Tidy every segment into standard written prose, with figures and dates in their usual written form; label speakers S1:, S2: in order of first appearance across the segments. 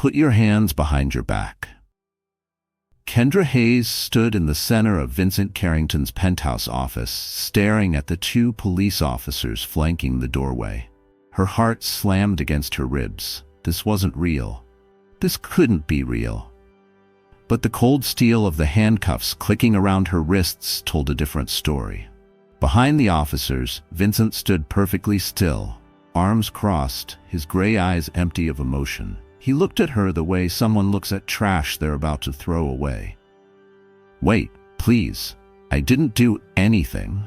S1: Put your hands behind your back. Kendra Hayes stood in the center of Vincent Carrington's penthouse office, staring at the two police officers flanking the doorway. Her heart slammed against her ribs. This wasn't real. This couldn't be real. But the cold steel of the handcuffs clicking around her wrists told a different story. Behind the officers, Vincent stood perfectly still, arms crossed, his gray eyes empty of emotion. He looked at her the way someone looks at trash they're about to throw away. "Wait, please. I didn't do anything."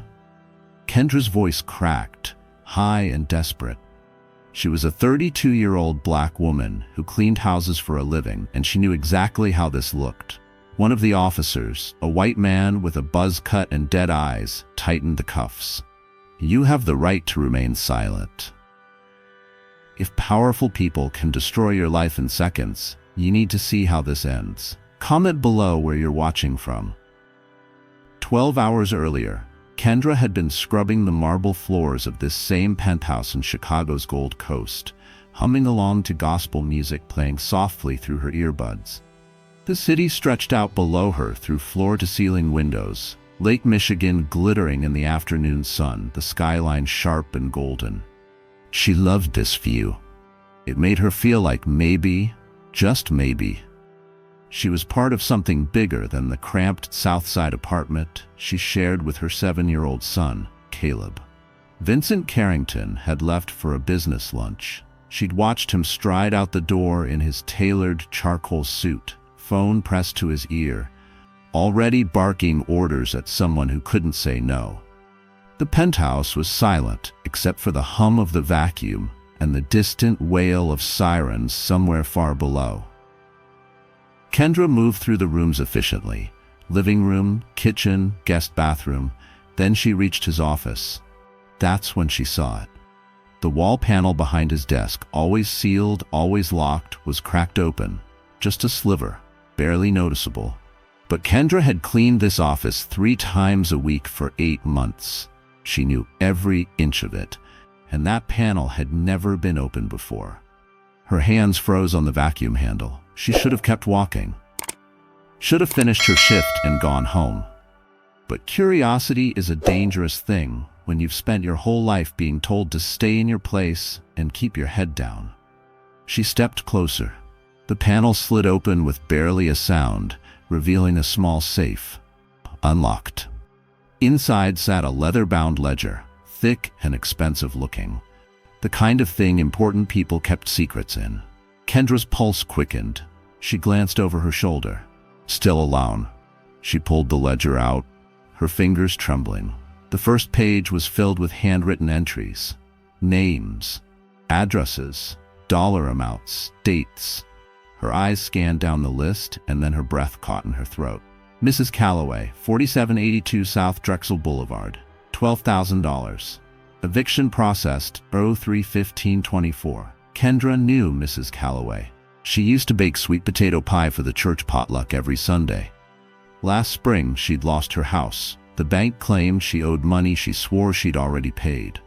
S1: Kendra's voice cracked, high and desperate. She was a 32-year-old black woman who cleaned houses for a living, and she knew exactly how this looked. One of the officers, a white man with a buzz cut and dead eyes, tightened the cuffs. "You have the right to remain silent. If powerful people can destroy your life in seconds, you need to see how this ends. Comment below where you're watching from." 12 hours earlier, Kendra had been scrubbing the marble floors of this same penthouse in Chicago's Gold Coast, humming along to gospel music playing softly through her earbuds. The city stretched out below her through floor-to-ceiling windows, Lake Michigan glittering in the afternoon sun, the skyline sharp and golden. She loved this view. It made her feel like maybe, just maybe, she was part of something bigger than the cramped South Side apartment she shared with her 7-year-old son, Caleb. Vincent Carrington had left for a business lunch. She'd watched him stride out the door in his tailored charcoal suit, phone pressed to his ear, already barking orders at someone who couldn't say no. The penthouse was silent except for the hum of the vacuum and the distant wail of sirens somewhere far below. Kendra moved through the rooms efficiently. Living room, kitchen, guest bathroom. Then she reached his office. That's when she saw it. The wall panel behind his desk, always sealed, always locked, was cracked open. Just a sliver, barely noticeable. But Kendra had cleaned this office 3 times a week for 8 months. She knew every inch of it, and that panel had never been opened before. Her hands froze on the vacuum handle. She should have kept walking. Should have finished her shift and gone home. But curiosity is a dangerous thing when you've spent your whole life being told to stay in your place and keep your head down. She stepped closer. The panel slid open with barely a sound, revealing a small safe. Unlocked. Inside sat a leather-bound ledger, thick and expensive-looking. The kind of thing important people kept secrets in. Kendra's pulse quickened. She glanced over her shoulder. Still alone. She pulled the ledger out, her fingers trembling. The first page was filled with handwritten entries. Names, addresses, dollar amounts, dates. Her eyes scanned down the list, and then her breath caught in her throat. Mrs. Calloway, 4782 South Drexel Boulevard, $12,000. Eviction processed, 03/15/24. Kendra knew Mrs. Calloway. She used to bake sweet potato pie for the church potluck every Sunday. Last spring, she'd lost her house. The bank claimed she owed money she swore she'd already paid.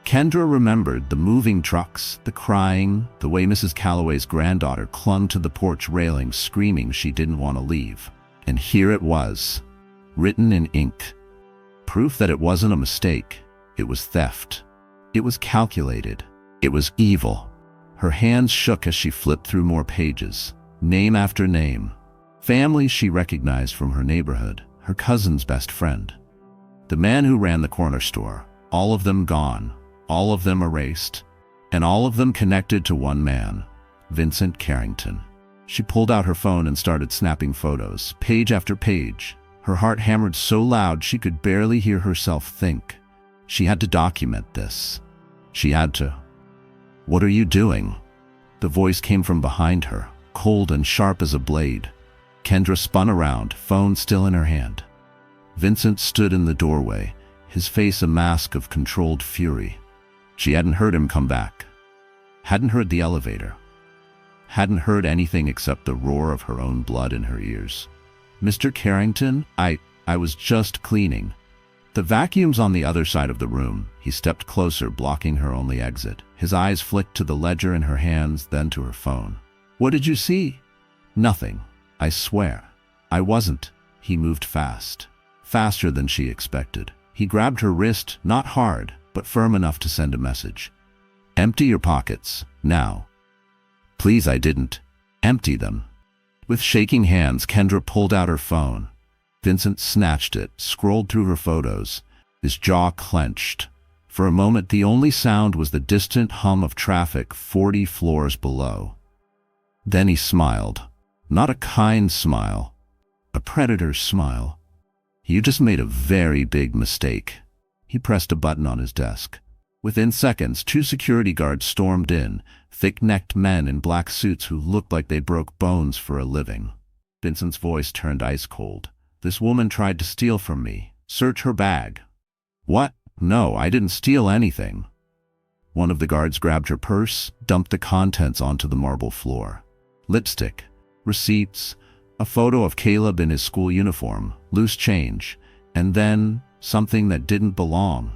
S1: Kendra remembered the moving trucks, the crying, the way Mrs. Calloway's granddaughter clung to the porch railing screaming she didn't want to leave. And here it was, written in ink. Proof that it wasn't a mistake. It was theft. It was calculated. It was evil. Her hands shook as she flipped through more pages. Name after name. Families she recognized from her neighborhood. Her cousin's best friend. The man who ran the corner store. All of them gone. All of them erased, and all of them connected to one man, Vincent Carrington. She pulled out her phone and started snapping photos, page after page. Her heart hammered so loud she could barely hear herself think. She had to document this. She had to. "What are you doing?" The voice came from behind her, cold and sharp as a blade. Kendra spun around, phone still in her hand. Vincent stood in the doorway, his face a mask of controlled fury. She hadn't heard him come back. Hadn't heard the elevator. Hadn't heard anything except the roar of her own blood in her ears. "Mr. Carrington, I was just cleaning." The vacuum's on the other side of the room. He stepped closer, blocking her only exit. His eyes flicked to the ledger in her hands, then to her phone. What did you see? Nothing. I swear. I wasn't. He moved fast. Faster than she expected. He grabbed her wrist, not hard, but firm enough to send a message. Empty your pockets, now. Please, I didn't. Empty them. With shaking hands, Kendra pulled out her phone. Vincent snatched it, scrolled through her photos. His jaw clenched. For a moment, the only sound was the distant hum of traffic 40 floors below. Then he smiled. Not a kind smile. A predator's smile. You just made a very big mistake. He pressed a button on his desk. Within seconds, 2 security guards stormed in, thick-necked men in black suits who looked like they broke bones for a living. Vincent's voice turned ice cold. This woman tried to steal from me. Search her bag. What? No, I didn't steal anything. One of the guards grabbed her purse, dumped the contents onto the marble floor. Lipstick, receipts, a photo of Caleb in his school uniform, loose change, and then something that didn't belong.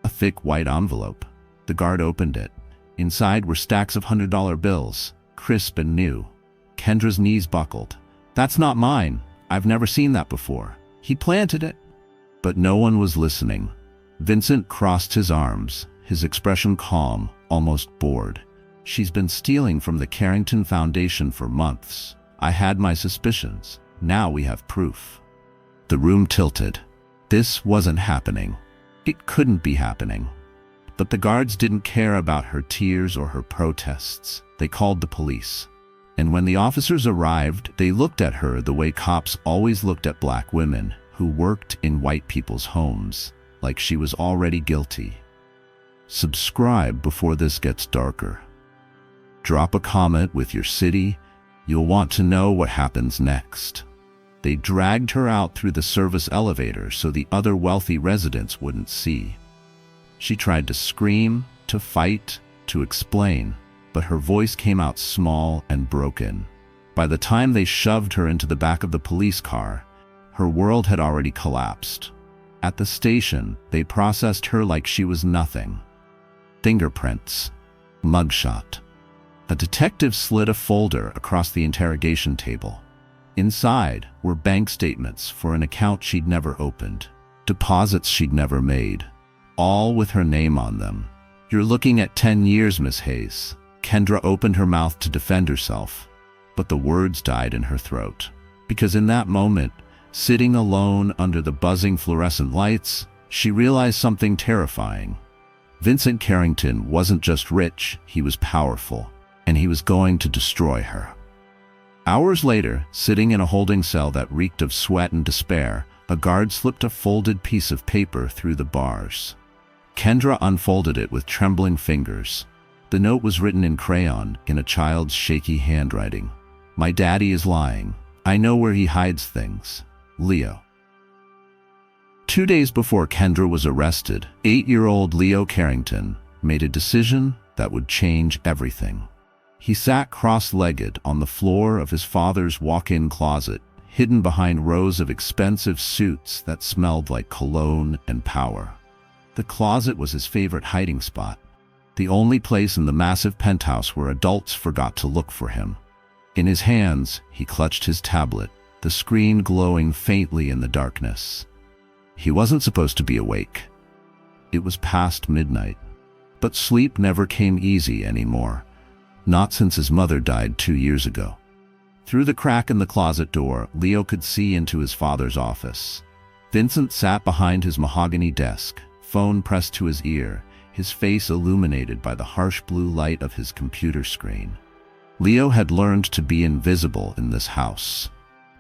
S1: A thick white envelope. The guard opened it. Inside were stacks of $100 bills, crisp and new. Kendra's knees buckled. That's not mine. I've never seen that before. He planted it. But no one was listening. Vincent crossed his arms, his expression calm, almost bored. She's been stealing from the Carrington Foundation for months. I had my suspicions. Now we have proof. The room tilted. This wasn't happening. It couldn't be happening. But the guards didn't care about her tears or her protests. They called the police. And when the officers arrived, they looked at her the way cops always looked at black women who worked in white people's homes, like she was already guilty. Subscribe before this gets darker. Drop a comment with your city. You'll want to know what happens next. They dragged her out through the service elevator so the other wealthy residents wouldn't see. She tried to scream, to fight, to explain, but her voice came out small and broken. By the time they shoved her into the back of the police car, her world had already collapsed. At the station, they processed her like she was nothing. Fingerprints. Mugshot. A detective slid a folder across the interrogation table. Inside were bank statements for an account she'd never opened, deposits she'd never made, all with her name on them. You're looking at 10 years, Miss Hayes. Kendra opened her mouth to defend herself, but the words died in her throat. Because in that moment, sitting alone under the buzzing fluorescent lights, she realized something terrifying. Vincent Carrington wasn't just rich, he was powerful, and he was going to destroy her. Hours later, sitting in a holding cell that reeked of sweat and despair, a guard slipped a folded piece of paper through the bars. Kendra unfolded it with trembling fingers. The note was written in crayon, in a child's shaky handwriting. My daddy is lying. I know where he hides things. Leo. 2 days before Kendra was arrested, 8-year-old Leo Carrington made a decision that would change everything. He sat cross-legged on the floor of his father's walk-in closet, hidden behind rows of expensive suits that smelled like cologne and power. The closet was his favorite hiding spot, the only place in the massive penthouse where adults forgot to look for him. In his hands, he clutched his tablet, the screen glowing faintly in the darkness. He wasn't supposed to be awake. It was past midnight. But sleep never came easy anymore. Not since his mother died 2 years ago. Through the crack in the closet door, Leo could see into his father's office. Vincent sat behind his mahogany desk, phone pressed to his ear, his face illuminated by the harsh blue light of his computer screen. Leo had learned to be invisible in this house.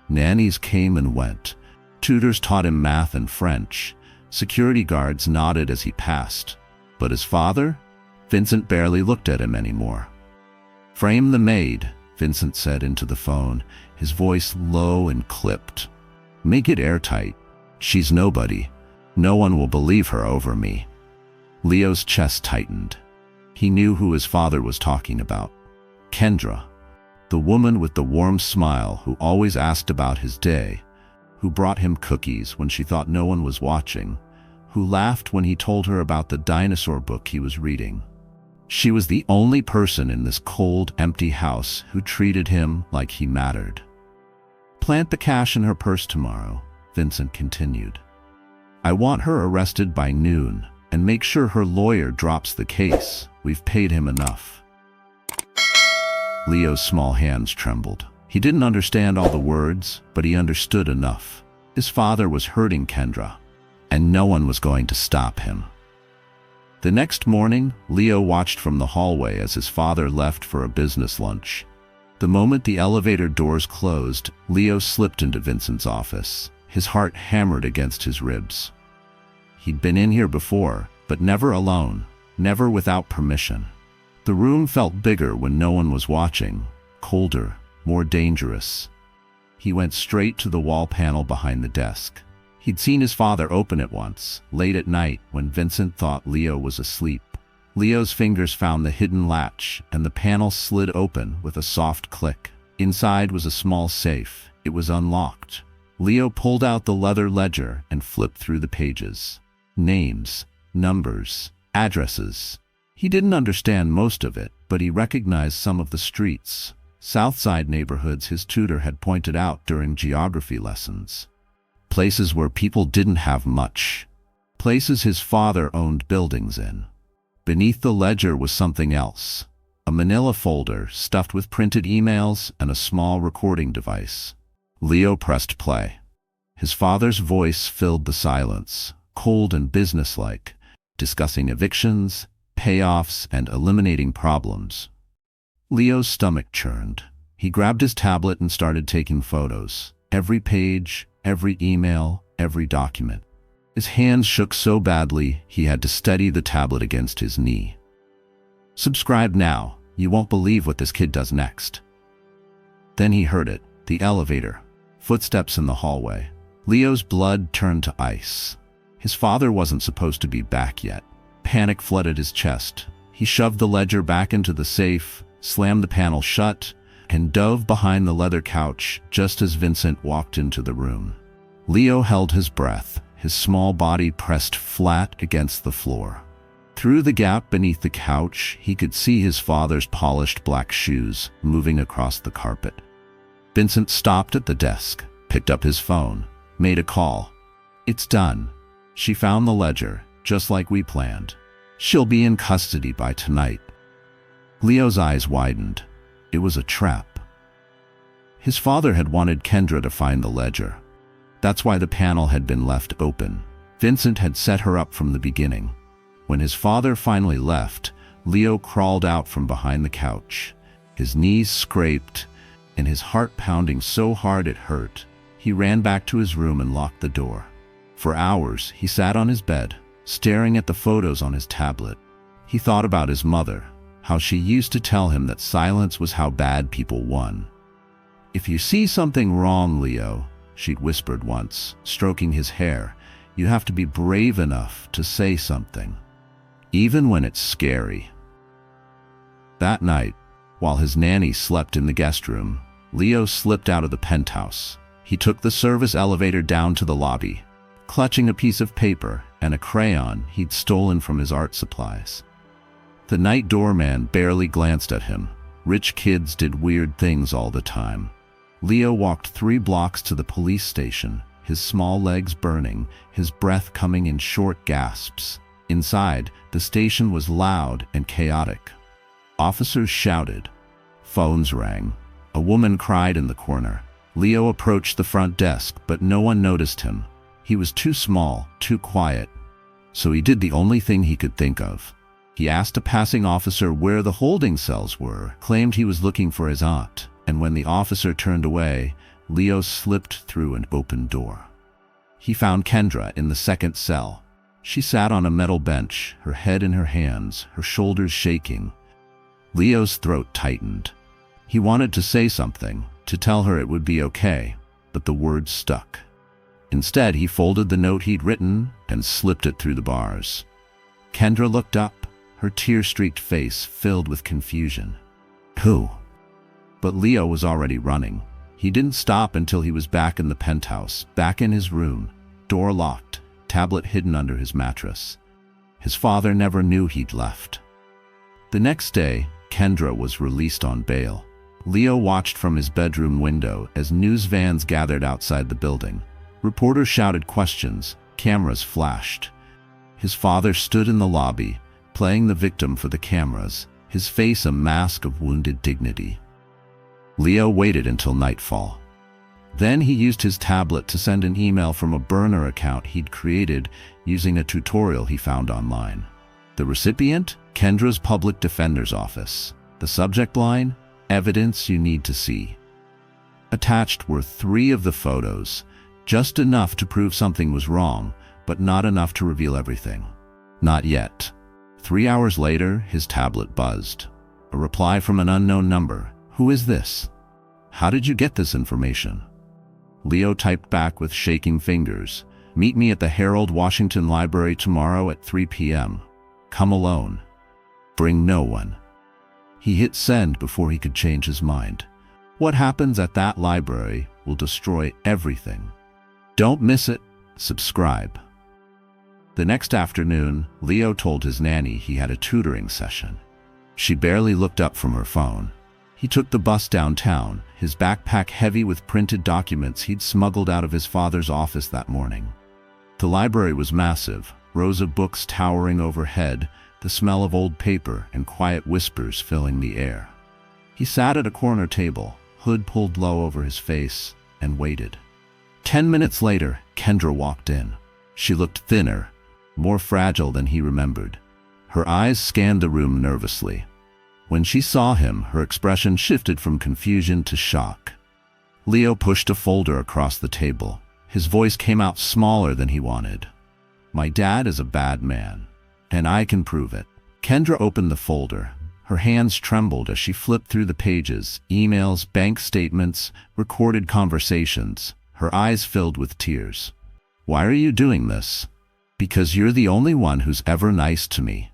S1: Nannies came and went. Tutors taught him math and French. Security guards nodded as he passed. But his father? Vincent barely looked at him anymore. Frame the maid, Vincent said into the phone, his voice low and clipped. Make it airtight. She's nobody. No one will believe her over me. Leo's chest tightened. He knew who his father was talking about. Kendra, the woman with the warm smile who always asked about his day, who brought him cookies when she thought no one was watching, who laughed when he told her about the dinosaur book he was reading. She was the only person in this cold, empty house who treated him like he mattered. "Plant the cash in her purse tomorrow," Vincent continued. "I want her arrested by noon, and make sure her lawyer drops the case. We've paid him enough." Leo's small hands trembled. He didn't understand all the words, but he understood enough. His father was hurting Kendra, and no one was going to stop him. The next morning, Leo watched from the hallway as his father left for a business lunch. The moment the elevator doors closed, Leo slipped into Vincent's office. His heart hammered against his ribs. He'd been in here before, but never alone, never without permission. The room felt bigger when no one was watching, colder, more dangerous. He went straight to the wall panel behind the desk. He'd seen his father open it once, late at night, when Vincent thought Leo was asleep. Leo's fingers found the hidden latch, and the panel slid open with a soft click. Inside was a small safe. It was unlocked. Leo pulled out the leather ledger and flipped through the pages. Names, numbers, addresses. He didn't understand most of it, but he recognized some of the streets. Southside neighborhoods his tutor had pointed out during geography lessons. Places where people didn't have much. Places his father owned buildings in. Beneath the ledger was something else. A manila folder stuffed with printed emails and a small recording device. Leo pressed play. His father's voice filled the silence, cold and businesslike, discussing evictions, payoffs, and eliminating problems. Leo's stomach churned. He grabbed his tablet and started taking photos. Every page, every email, every document. His hands shook so badly he had to steady the tablet against his knee. "Subscribe now. You won't believe what this kid does next." Then he heard it, the elevator, footsteps in the hallway. Leo's blood turned to ice. His father wasn't supposed to be back yet. Panic flooded his chest. He shoved the ledger back into the safe, slammed the panel shut, and dove behind the leather couch just as Vincent walked into the room. Leo held his breath, his small body pressed flat against the floor. Through the gap beneath the couch, he could see his father's polished black shoes moving across the carpet. Vincent stopped at the desk, picked up his phone, made a call. "It's done. She found the ledger, just like we planned. She'll be in custody by tonight." Leo's eyes widened. It was a trap. His father had wanted Kendra to find the ledger. That's why the panel had been left open. Vincent had set her up from the beginning. When his father finally left, Leo crawled out from behind the couch. His knees scraped, and his heart pounding so hard it hurt. He ran back to his room and locked the door. For hours, he sat on his bed, staring at the photos on his tablet. He thought about his mother, how she used to tell him that silence was how bad people won. "If you see something wrong, Leo," she'd whispered once, stroking his hair, "you have to be brave enough to say something, even when it's scary." That night, while his nanny slept in the guest room, Leo slipped out of the penthouse. He took the service elevator down to the lobby, clutching a piece of paper and a crayon he'd stolen from his art supplies. The night doorman barely glanced at him. Rich kids did weird things all the time. Leo walked 3 blocks to the police station, his small legs burning, his breath coming in short gasps. Inside, the station was loud and chaotic. Officers shouted. Phones rang. A woman cried in the corner. Leo approached the front desk, but no one noticed him. He was too small, too quiet. So he did the only thing he could think of. He asked a passing officer where the holding cells were, claimed he was looking for his aunt, and when the officer turned away, Leo slipped through an open door. He found Kendra in the second cell. She sat on a metal bench, her head in her hands, her shoulders shaking. Leo's throat tightened. He wanted to say something, to tell her it would be okay, but the words stuck. Instead, he folded the note he'd written and slipped it through the bars. Kendra looked up, her tear-streaked face filled with confusion. "Who?" But Leo was already running. He didn't stop until he was back in the penthouse, back in his room, door locked, tablet hidden under his mattress. His father never knew he'd left. The next day, Kendra was released on bail. Leo watched from his bedroom window as news vans gathered outside the building. Reporters shouted questions, cameras flashed. His father stood in the lobby, playing the victim for the cameras, his face a mask of wounded dignity. Leo waited until nightfall. Then he used his tablet to send an email from a burner account he'd created using a tutorial he found online. The recipient? Kendra's public defender's office. The subject line? Evidence you need to see. Attached were 3 of the photos, just enough to prove something was wrong, but not enough to reveal everything. Not yet. 3 hours later, his tablet buzzed. A reply from an unknown number. Who is this? How did you get this information? Leo typed back with shaking fingers. Meet me at the Herald Washington Library tomorrow at 3 p.m. Come alone. Bring no one. He hit send before he could change his mind. What happens at that library will destroy everything. Don't miss it. Subscribe. The next afternoon, Leo told his nanny he had a tutoring session. She barely looked up from her phone. He took the bus downtown, his backpack heavy with printed documents he'd smuggled out of his father's office that morning. The library was massive, rows of books towering overhead, the smell of old paper and quiet whispers filling the air. He sat at a corner table, hood pulled low over his face, and waited. 10 minutes later, Kendra walked in. She looked thinner, more fragile than he remembered. Her eyes scanned the room nervously. When she saw him, her expression shifted from confusion to shock. Leo pushed a folder across the table. His voice came out smaller than he wanted. My dad is a bad man, and I can prove it. Kendra opened the folder. Her hands trembled as she flipped through the pages, emails, bank statements, recorded conversations. Her eyes filled with tears. Why are you doing this? Because you're the only one who's ever nice to me.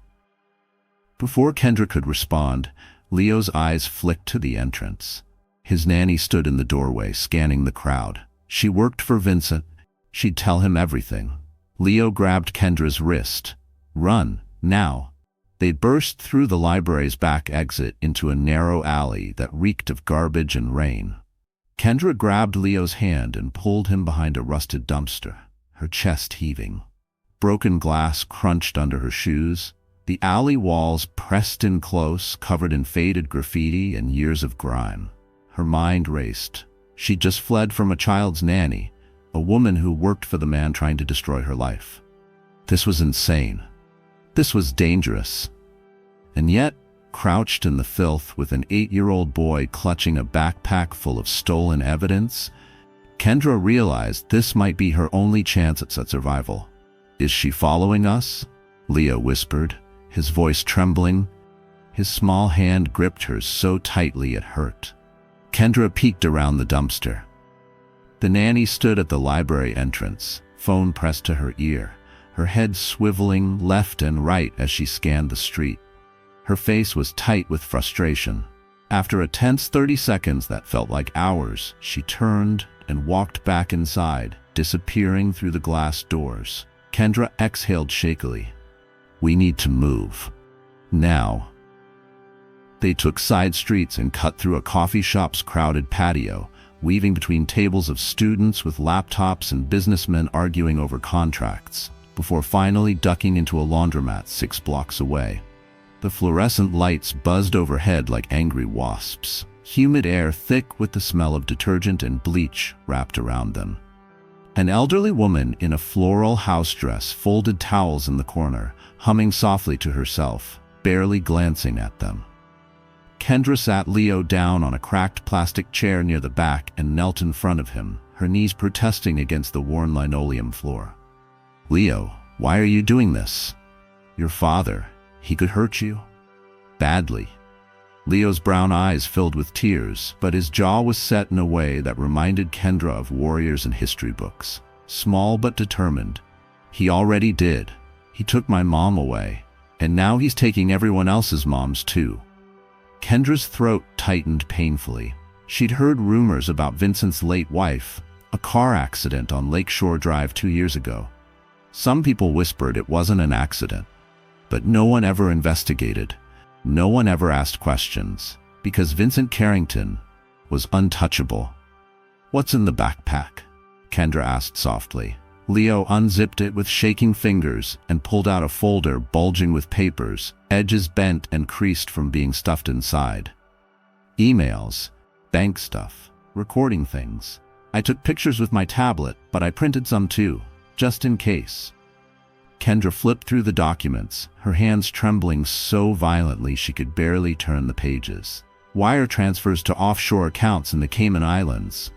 S1: Before Kendra could respond, Leo's eyes flicked to the entrance. His nanny stood in the doorway, scanning the crowd. She worked for Vincent. She'd tell him everything. Leo grabbed Kendra's wrist. Run, now. They burst through the library's back exit into a narrow alley that reeked of garbage and rain. Kendra grabbed Leo's hand and pulled him behind a rusted dumpster, her chest heaving. Broken glass crunched under her shoes. The alley walls pressed in close, covered in faded graffiti and years of grime. Her mind raced. She'd just fled from a child's nanny, a woman who worked for the man trying to destroy her life. This was insane. This was dangerous. And yet, crouched in the filth with an 8-year-old boy clutching a backpack full of stolen evidence, Kendra realized this might be her only chance at survival. Is she following us? Leo whispered, his voice trembling. His small hand gripped hers so tightly it hurt. Kendra peeked around the dumpster. The nanny stood at the library entrance, phone pressed to her ear, her head swiveling left and right as she scanned the street. Her face was tight with frustration. After a tense 30 seconds that felt like hours, she turned and walked back inside, disappearing through the glass doors. Kendra exhaled shakily. We need to move. Now. They took side streets and cut through a coffee shop's crowded patio, weaving between tables of students with laptops and businessmen arguing over contracts, before finally ducking into a laundromat 6 blocks away. The fluorescent lights buzzed overhead like angry wasps, humid air thick with the smell of detergent and bleach wrapped around them. An elderly woman in a floral house dress folded towels in the corner, humming softly to herself, barely glancing at them. Kendra sat Leo down on a cracked plastic chair near the back and knelt in front of him, her knees protesting against the worn linoleum floor. Leo, why are you doing this? Your father, he could hurt you. Badly. Leo's brown eyes filled with tears, but his jaw was set in a way that reminded Kendra of warriors in history books. Small but determined. He already did. He took my mom away, and now he's taking everyone else's moms too. Kendra's throat tightened painfully. She'd heard rumors about Vincent's late wife, a car accident on Lakeshore Drive 2 years ago. Some people whispered it wasn't an accident. But no one ever investigated. No one ever asked questions, because Vincent Carrington was untouchable. "What's in the backpack?" Kendra asked softly. Leo unzipped it with shaking fingers and pulled out a folder bulging with papers, edges bent and creased from being stuffed inside. Emails, bank stuff, recording things. I took pictures with my tablet, but I printed some too, just in case. Kendra flipped through the documents, her hands trembling so violently she could barely turn the pages. Wire transfers to offshore accounts in the Cayman Islands.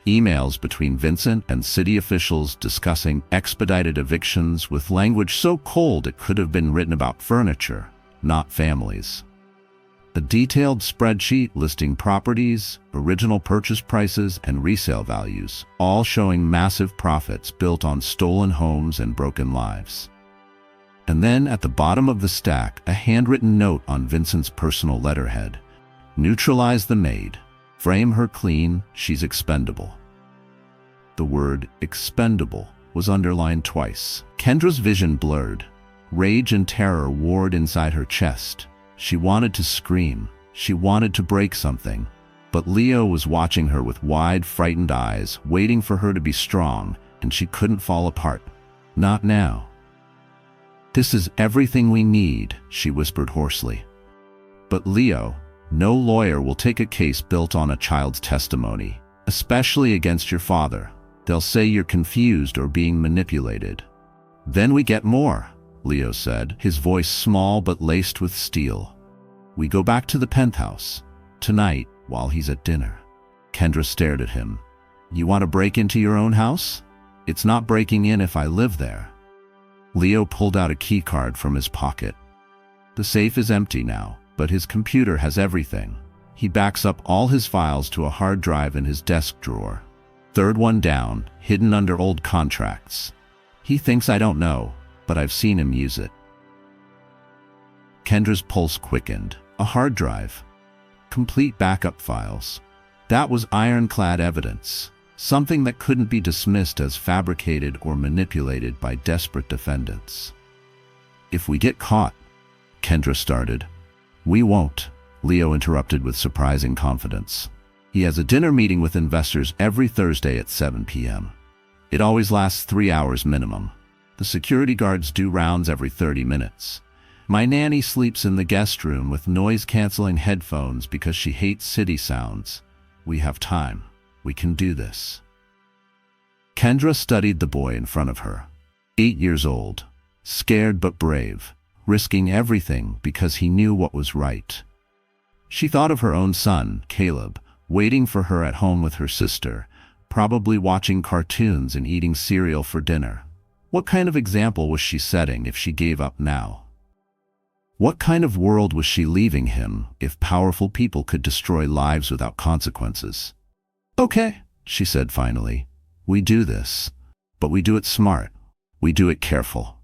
S1: Emails between Vincent and city officials discussing expedited evictions with language so cold it could have been written about furniture, not families. A detailed spreadsheet listing properties, original purchase prices, and resale values, all showing massive profits built on stolen homes and broken lives. And then at the bottom of the stack, a handwritten note on Vincent's personal letterhead. "Neutralize the maid. Frame her clean, she's expendable." The word expendable was underlined twice. Kendra's vision blurred. Rage and terror warred inside her chest. She wanted to scream. She wanted to break something. But Leo was watching her with wide, frightened eyes, waiting for her to be strong, and she couldn't fall apart. Not now. "This is everything we need," she whispered hoarsely. "But Leo, no lawyer will take a case built on a child's testimony, especially against your father. They'll say you're confused or being manipulated." "Then we get more," Leo said, his voice small but laced with steel. "We go back to the penthouse. Tonight, while he's at dinner." Kendra stared at him. "You want to break into your own house? It's not breaking in if I live there." Leo pulled out a key card from his pocket. "The safe is empty now, but his computer has everything. He backs up all his files to a hard drive in his desk drawer. Third one down, hidden under old contracts. He thinks I don't know, but I've seen him use it." Kendra's pulse quickened. A hard drive. Complete backup files. That was ironclad evidence. Something that couldn't be dismissed as fabricated or manipulated by desperate defendants. "If we get caught," Kendra started. "We won't," Leo interrupted with surprising confidence. "He has a dinner meeting with investors every Thursday at 7 p.m. It always lasts 3 hours minimum. The security guards do rounds every 30 minutes. My nanny sleeps in the guest room with noise-canceling headphones because she hates city sounds. We have time. We can do this." Kendra studied the boy in front of her. 8 years old, scared but brave, risking everything because he knew what was right. She thought of her own son, Caleb, waiting for her at home with her sister, probably watching cartoons and eating cereal for dinner. What kind of example was she setting if she gave up now? What kind of world was she leaving him if powerful people could destroy lives without consequences? "Okay," she said finally. "We do this, but we do it smart. We do it careful.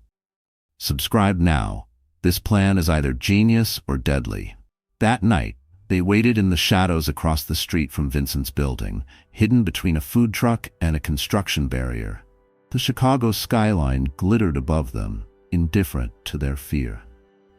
S1: Subscribe now. This plan is either genius or deadly." That night, they waited in the shadows across the street from Vincent's building, hidden between a food truck and a construction barrier. The Chicago skyline glittered above them, indifferent to their fear.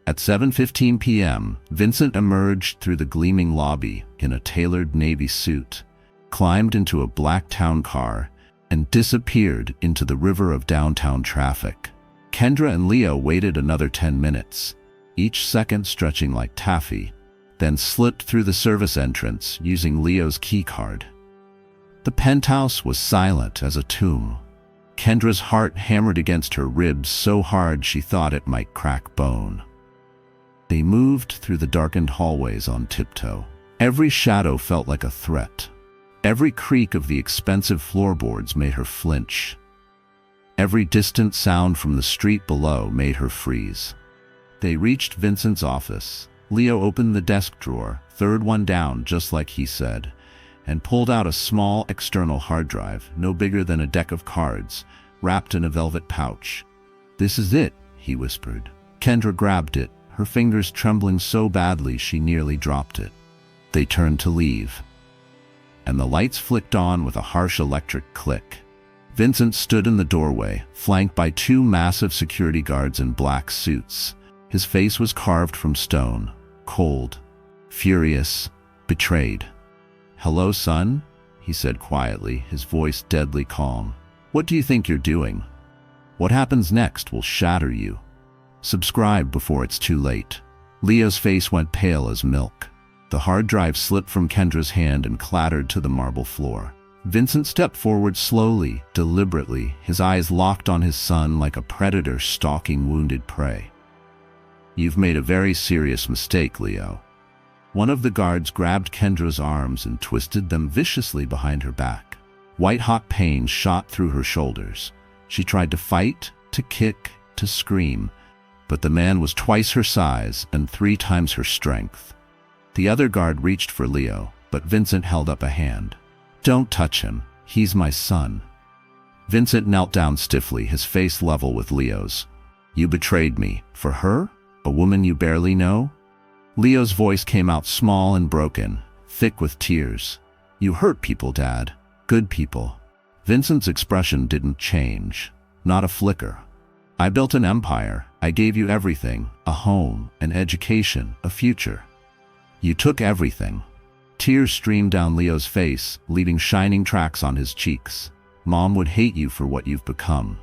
S1: At 7:15 p.m., Vincent emerged through the gleaming lobby in a tailored navy suit, climbed into a black town car, and disappeared into the river of downtown traffic. Kendra and Leo waited another 10 minutes, each second stretching like taffy, then slipped through the service entrance using Leo's key card. The penthouse was silent as a tomb. Kendra's heart hammered against her ribs so hard she thought it might crack bone. They moved through the darkened hallways on tiptoe. Every shadow felt like a threat. Every creak of the expensive floorboards made her flinch. Every distant sound from the street below made her freeze. They reached Vincent's office. Leo opened the desk drawer, third one down just like he said, and pulled out a small external hard drive, no bigger than a deck of cards, wrapped in a velvet pouch. "This is it," he whispered. Kendra grabbed it, her fingers trembling so badly she nearly dropped it. They turned to leave, and the lights flicked on with a harsh electric click. Vincent stood in the doorway, flanked by two massive security guards in black suits. His face was carved from stone, cold, furious, betrayed. "Hello, son?" he said quietly, his voice deadly calm. "What do you think you're doing? What happens next will shatter you. Subscribe before it's too late." Leo's face went pale as milk. The hard drive slipped from Kendra's hand and clattered to the marble floor. Vincent stepped forward slowly, deliberately, his eyes locked on his son like a predator stalking wounded prey. "You've made a very serious mistake, Leo." One of the guards grabbed Kendra's arms and twisted them viciously behind her back. White-hot pain shot through her shoulders. She tried to fight, to kick, to scream, but the man was twice her size and 3 times her strength. The other guard reached for Leo, but Vincent held up a hand. "Don't touch him. He's my son." Vincent knelt down stiffly, his face level with Leo's. "You betrayed me. For her? A woman you barely know?" Leo's voice came out small and broken, thick with tears. "You hurt people, Dad. Good people." Vincent's expression didn't change. Not a flicker. "I built an empire. I gave you everything. A home, an education, a future. You took everything." Tears streamed down Leo's face, leaving shining tracks on his cheeks. "Mom would hate you for what you've become."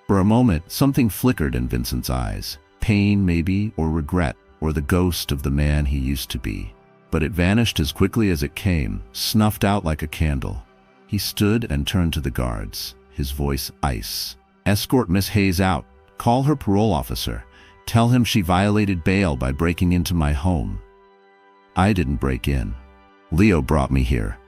S1: For a moment, something flickered in Vincent's eyes. Pain, maybe, or regret, or the ghost of the man he used to be. But it vanished as quickly as it came, snuffed out like a candle. He stood and turned to the guards, his voice ice. "Escort Miss Hayes out. Call her parole officer. Tell him she violated bail by breaking into my home." "I didn't break in. Leo brought me here."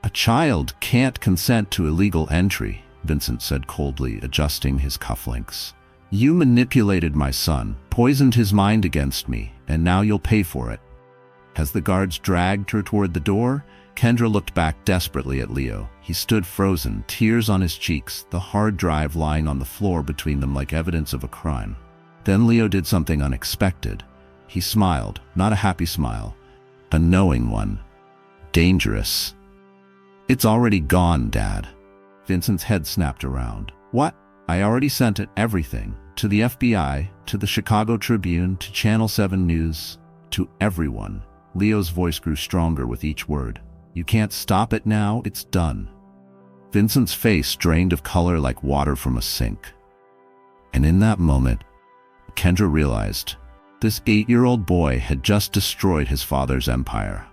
S1: "A child can't consent to illegal entry," Vincent said coldly, adjusting his cufflinks. "You manipulated my son, poisoned his mind against me, and now you'll pay for it." As the guards dragged her toward the door, Kendra looked back desperately at Leo. He stood frozen, tears on his cheeks, the hard drive lying on the floor between them like evidence of a crime. Then Leo did something unexpected. He smiled, not a happy smile, a knowing one. Dangerous. "It's already gone, Dad." Vincent's head snapped around. "What? I already sent it, everything. To the FBI, to the Chicago Tribune, to Channel 7 News, to everyone." Leo's voice grew stronger with each word. "You can't stop it now, it's done." Vincent's face drained of color like water from a sink. And in that moment, Kendra realized this 8-year-old boy had just destroyed his father's empire.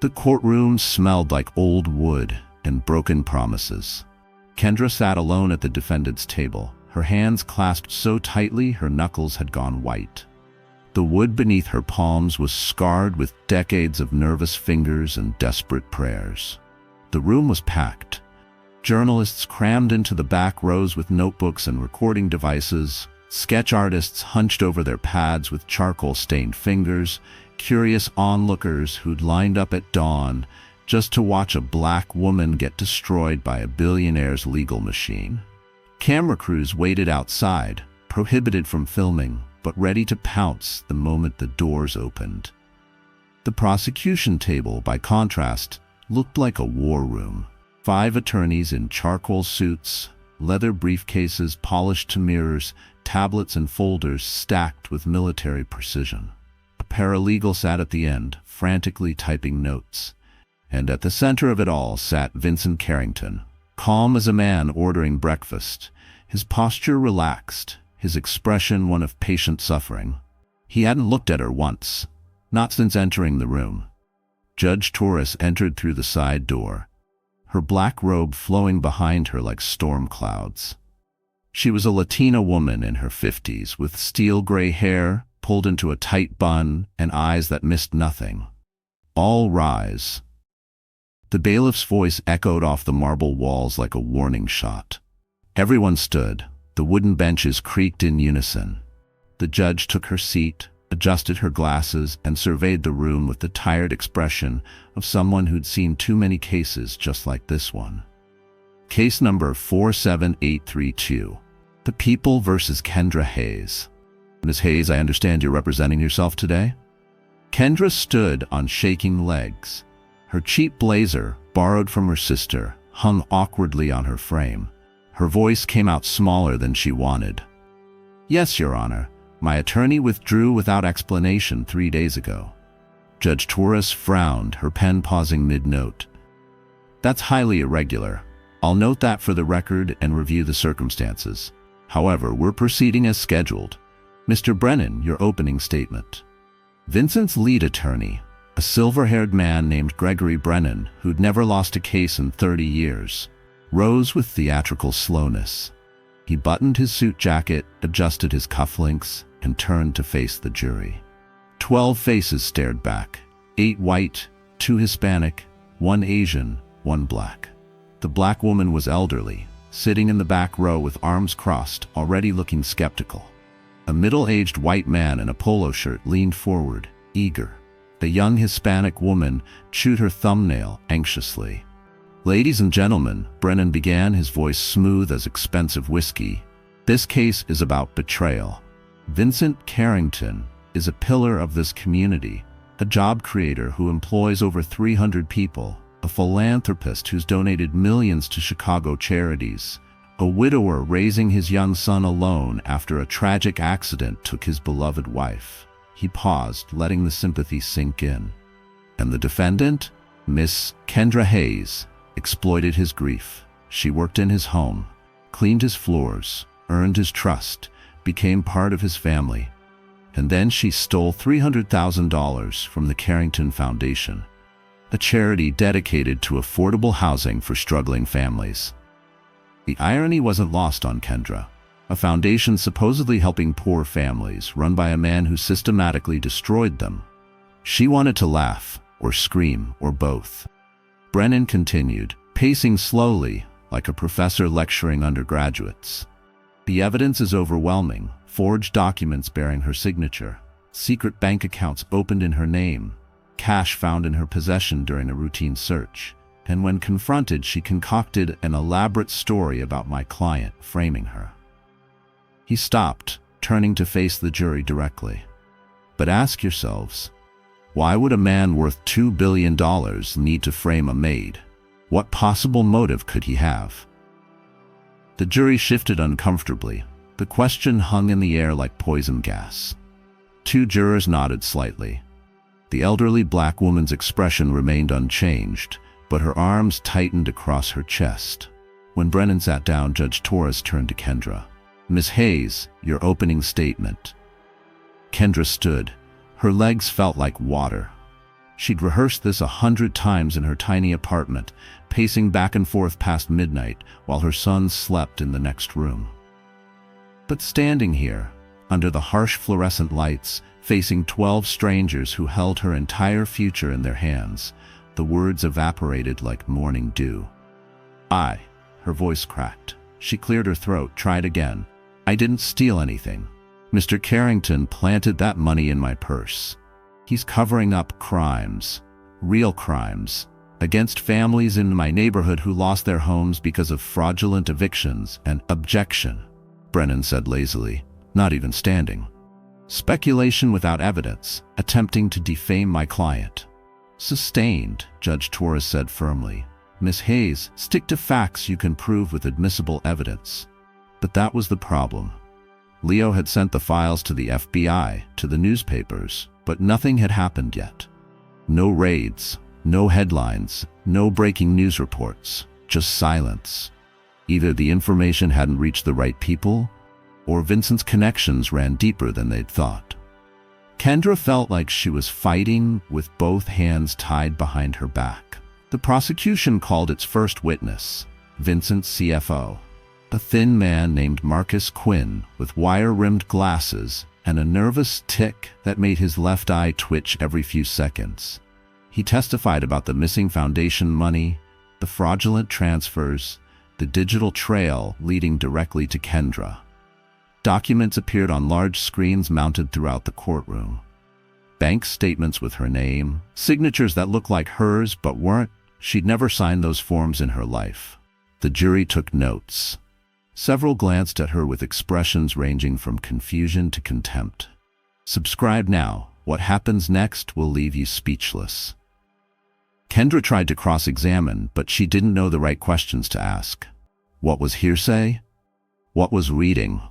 S1: The courtroom smelled like old wood and broken promises. Kendra sat alone at the defendant's table, her hands clasped so tightly her knuckles had gone white. The wood beneath her palms was scarred with decades of nervous fingers and desperate prayers. The room was packed. Journalists crammed into the back rows with notebooks and recording devices, sketch artists hunched over their pads with charcoal-stained fingers, curious onlookers who'd lined up at dawn just to watch a black woman get destroyed by a billionaire's legal machine. Camera crews waited outside, prohibited from filming, but ready to pounce the moment the doors opened. The prosecution table, by contrast, looked like a war room. 5 attorneys in charcoal suits, leather briefcases polished to mirrors, tablets and folders stacked with military precision. A paralegal sat at the end, frantically typing notes. And at the center of it all sat Vincent Carrington, calm as a man ordering breakfast, his posture relaxed, his expression one of patient suffering. He hadn't looked at her once, not since entering the room. Judge Torres entered through the side door, her black robe flowing behind her like storm clouds. She was a Latina woman in her 50s, with steel-gray hair pulled into a tight bun and eyes that missed nothing. "All rise." The bailiff's voice echoed off the marble walls like a warning shot. Everyone stood. The wooden benches creaked in unison. The judge took her seat, adjusted her glasses, and surveyed the room with the tired expression of someone who'd seen too many cases just like this one. Case number 47832. The People versus Kendra Hayes. "Ms. Hayes, I understand you're representing yourself today?" Kendra stood on shaking legs. Her cheap blazer, borrowed from her sister, hung awkwardly on her frame. Her voice came out smaller than she wanted. "Yes, Your Honor. My attorney withdrew without explanation 3 days ago." Judge Torres frowned, her pen pausing mid-note. "That's highly irregular. I'll note that for the record and review the circumstances. However, we're proceeding as scheduled. Mr. Brennan, your opening statement." Vincent's lead attorney, a silver-haired man named Gregory Brennan, who'd never lost a case in 30 years, rose with theatrical slowness. He buttoned his suit jacket, adjusted his cufflinks, and turned to face the jury. 12 faces stared back. 8 white, 2 Hispanic, 1 Asian, 1 black. The black woman was elderly, sitting in the back row with arms crossed, already looking skeptical. A middle-aged white man in a polo shirt leaned forward, eager. The young Hispanic woman chewed her thumbnail anxiously. "Ladies and gentlemen," Brennan began, his voice smooth as expensive whiskey, "this case is about betrayal. Vincent Carrington is a pillar of this community, a job creator who employs over 300 people, a philanthropist who's donated millions to Chicago charities, a widower raising his young son alone after a tragic accident took his beloved wife." He paused, letting the sympathy sink in. "And the defendant, Miss Kendra Hayes, exploited his grief. She worked in his home, cleaned his floors, earned his trust, became part of his family. And then she stole $300,000 from the Carrington Foundation, a charity dedicated to affordable housing for struggling families." The irony wasn't lost on Kendra, a foundation supposedly helping poor families run by a man who systematically destroyed them. She wanted to laugh, or scream, or both. Brennan continued, pacing slowly, like a professor lecturing undergraduates. "The evidence is overwhelming. Forged documents bearing her signature, secret bank accounts opened in her name, cash found in her possession during a routine search. And when confronted, she concocted an elaborate story about my client, framing her." He stopped, turning to face the jury directly. "But ask yourselves, why would a man worth $2 billion need to frame a maid? What possible motive could he have?" The jury shifted uncomfortably. The question hung in the air like poison gas. 2 jurors nodded slightly. The elderly black woman's expression remained unchanged, but her arms tightened across her chest. When Brennan sat down, Judge Torres turned to Kendra. "Miss Hayes, your opening statement." Kendra stood. Her legs felt like water. She'd rehearsed this 100 times in her tiny apartment, pacing back and forth past midnight while her son slept in the next room. But standing here, under the harsh fluorescent lights, facing 12 strangers who held her entire future in their hands, the words evaporated like morning dew. Her voice cracked. She cleared her throat, tried again. "I didn't steal anything. Mr. Carrington planted that money in my purse. He's covering up crimes, real crimes, against families in my neighborhood who lost their homes because of fraudulent evictions and objection," Brennan said lazily, not even standing. "Speculation without evidence, attempting to defame my client." "Sustained," Judge Torres said firmly. "Miss Hayes, stick to facts you can prove with admissible evidence." But that was the problem. Leo had sent the files to the FBI, to the newspapers, but nothing had happened yet. No raids, no headlines, no breaking news reports, just silence. Either the information hadn't reached the right people, or Vincent's connections ran deeper than they'd thought. Kendra felt like she was fighting with both hands tied behind her back. The prosecution called its first witness, Vincent's CFO, a thin man named Marcus Quinn with wire-rimmed glasses and a nervous tic that made his left eye twitch every few seconds. He testified about the missing foundation money, the fraudulent transfers, the digital trail leading directly to Kendra. Documents appeared on large screens mounted throughout the courtroom. Bank statements with her name, signatures that looked like hers but weren't. She'd never signed those forms in her life. The jury took notes. Several glanced at her with expressions ranging from confusion to contempt. "Subscribe now. What happens next will leave you speechless." Kendra tried to cross-examine, but she didn't know the right questions to ask. What was hearsay? What was reading?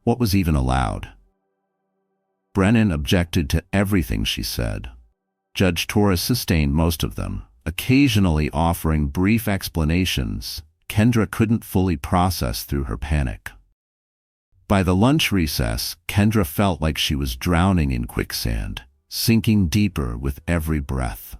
S1: What was even allowed? Brennan objected to everything she said. Judge Torres sustained most of them, occasionally offering brief explanations Kendra couldn't fully process through her panic. By the lunch recess, Kendra felt like she was drowning in quicksand, sinking deeper with every breath.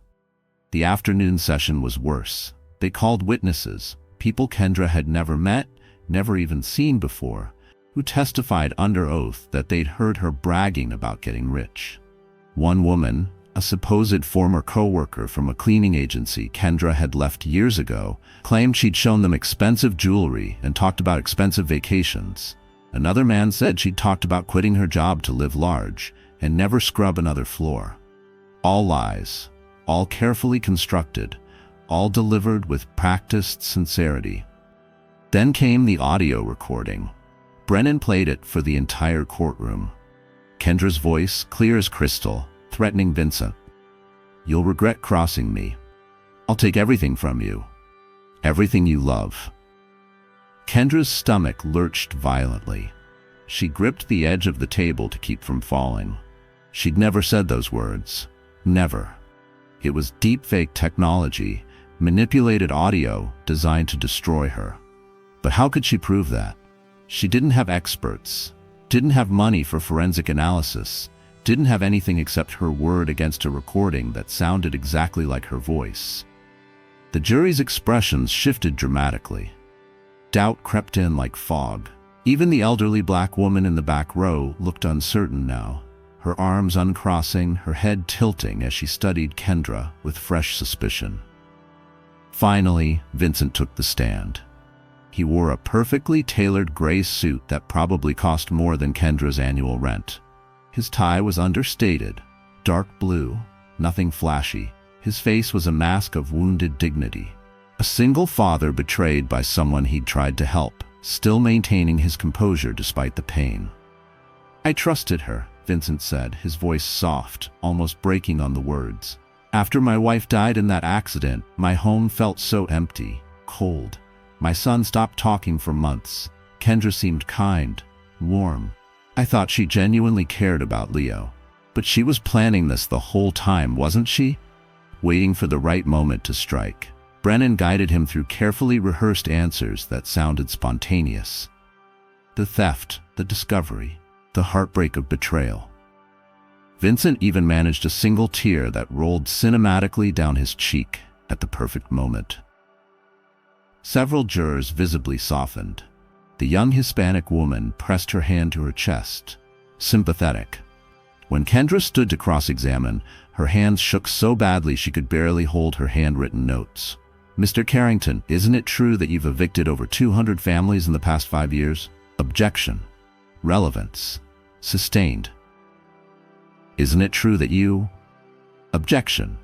S1: The afternoon session was worse. They called witnesses, people Kendra had never met, never even seen before, who testified under oath that they'd heard her bragging about getting rich. One woman, a supposed former co-worker from a cleaning agency Kendra had left years ago, claimed she'd shown them expensive jewelry and talked about expensive vacations. Another man said she'd talked about quitting her job to live large and never scrub another floor. All lies, all carefully constructed, all delivered with practiced sincerity. Then came the audio recording. Brennan played it for the entire courtroom. Kendra's voice, clear as crystal, threatening Vincent. "You'll regret crossing me. I'll take everything from you. Everything you love." Kendra's stomach lurched violently. She gripped the edge of the table to keep from falling. She'd never said those words. Never. It was deepfake technology, manipulated audio designed to destroy her. But how could she prove that? She didn't have experts, didn't have money for forensic analysis, didn't have anything except her word against a recording that sounded exactly like her voice. The jury's expressions shifted dramatically. Doubt crept in like fog. Even the elderly black woman in the back row looked uncertain now, her arms uncrossing, her head tilting as she studied Kendra with fresh suspicion. Finally, Vincent took the stand. He wore a perfectly tailored gray suit that probably cost more than Kendra's annual rent. His tie was understated, dark blue, nothing flashy. His face was a mask of wounded dignity. A single father betrayed by someone he'd tried to help, still maintaining his composure despite the pain. "I trusted her," Vincent said, his voice soft, almost breaking on the words. "After my wife died in that accident, my home felt so empty, cold. My son stopped talking for months. Kendra seemed kind, warm. I thought she genuinely cared about Leo. But she was planning this the whole time, wasn't she? Waiting for the right moment to strike." Brennan guided him through carefully rehearsed answers that sounded spontaneous. The theft, the discovery, the heartbreak of betrayal. Vincent even managed a single tear that rolled cinematically down his cheek at the perfect moment. Several jurors visibly softened. The young Hispanic woman pressed her hand to her chest, sympathetic. When Kendra stood to cross-examine, her hands shook so badly she could barely hold her handwritten notes. "Mr. Carrington, isn't it true that you've evicted over 200 families in the past 5 years? Objection. Relevance. Sustained. Isn't it true that you? Objection.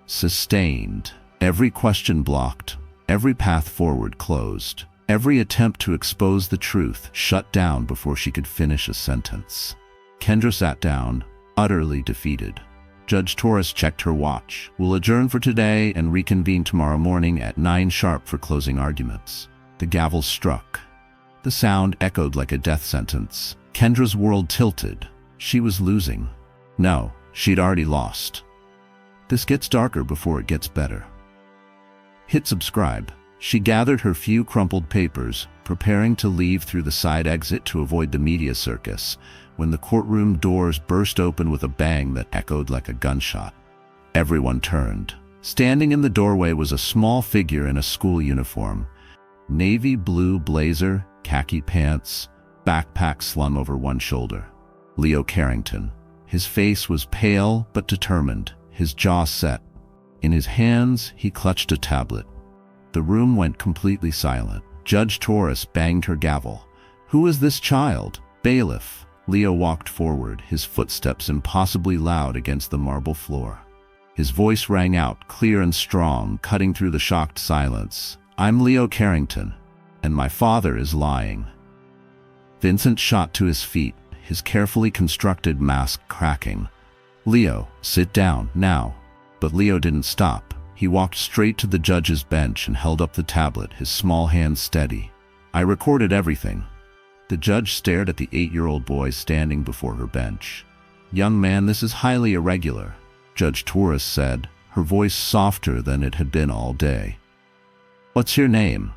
S1: Sustained. Every question blocked, every path forward closed, every attempt to expose the truth shut down before she could finish a sentence. Kendra sat down, utterly defeated. Judge Torres checked her watch. "We'll adjourn for today and reconvene tomorrow morning at 9 sharp for closing arguments." The gavel struck. The sound echoed like a death sentence. Kendra's world tilted. She was losing. No, she'd already lost. This gets darker before it gets better. Hit subscribe. She gathered her few crumpled papers, preparing to leave through the side exit to avoid the media circus, when the courtroom doors burst open with a bang that echoed like a gunshot. Everyone turned. Standing in the doorway was a small figure in a school uniform. Navy blue blazer, khaki pants, backpack slung over one shoulder. Leo Carrington. His face was pale but determined, his jaw set. In his hands, he clutched a tablet. The room went completely silent. Judge Torres banged her gavel. "Who is this child?" "Bailiff." Leo walked forward, his footsteps impossibly loud against the marble floor. His voice rang out, clear and strong, cutting through the shocked silence. "I'm Leo Carrington, and my father is lying." Vincent shot to his feet, his carefully constructed mask cracking. "Leo, sit down, now." But Leo didn't stop. He walked straight to the judge's bench and held up the tablet, his small hands steady. "I recorded everything." The judge stared at the 8-year-old boy standing before her bench. "Young man, this is highly irregular," Judge Torres said, her voice softer than it had been all day. "What's your name?"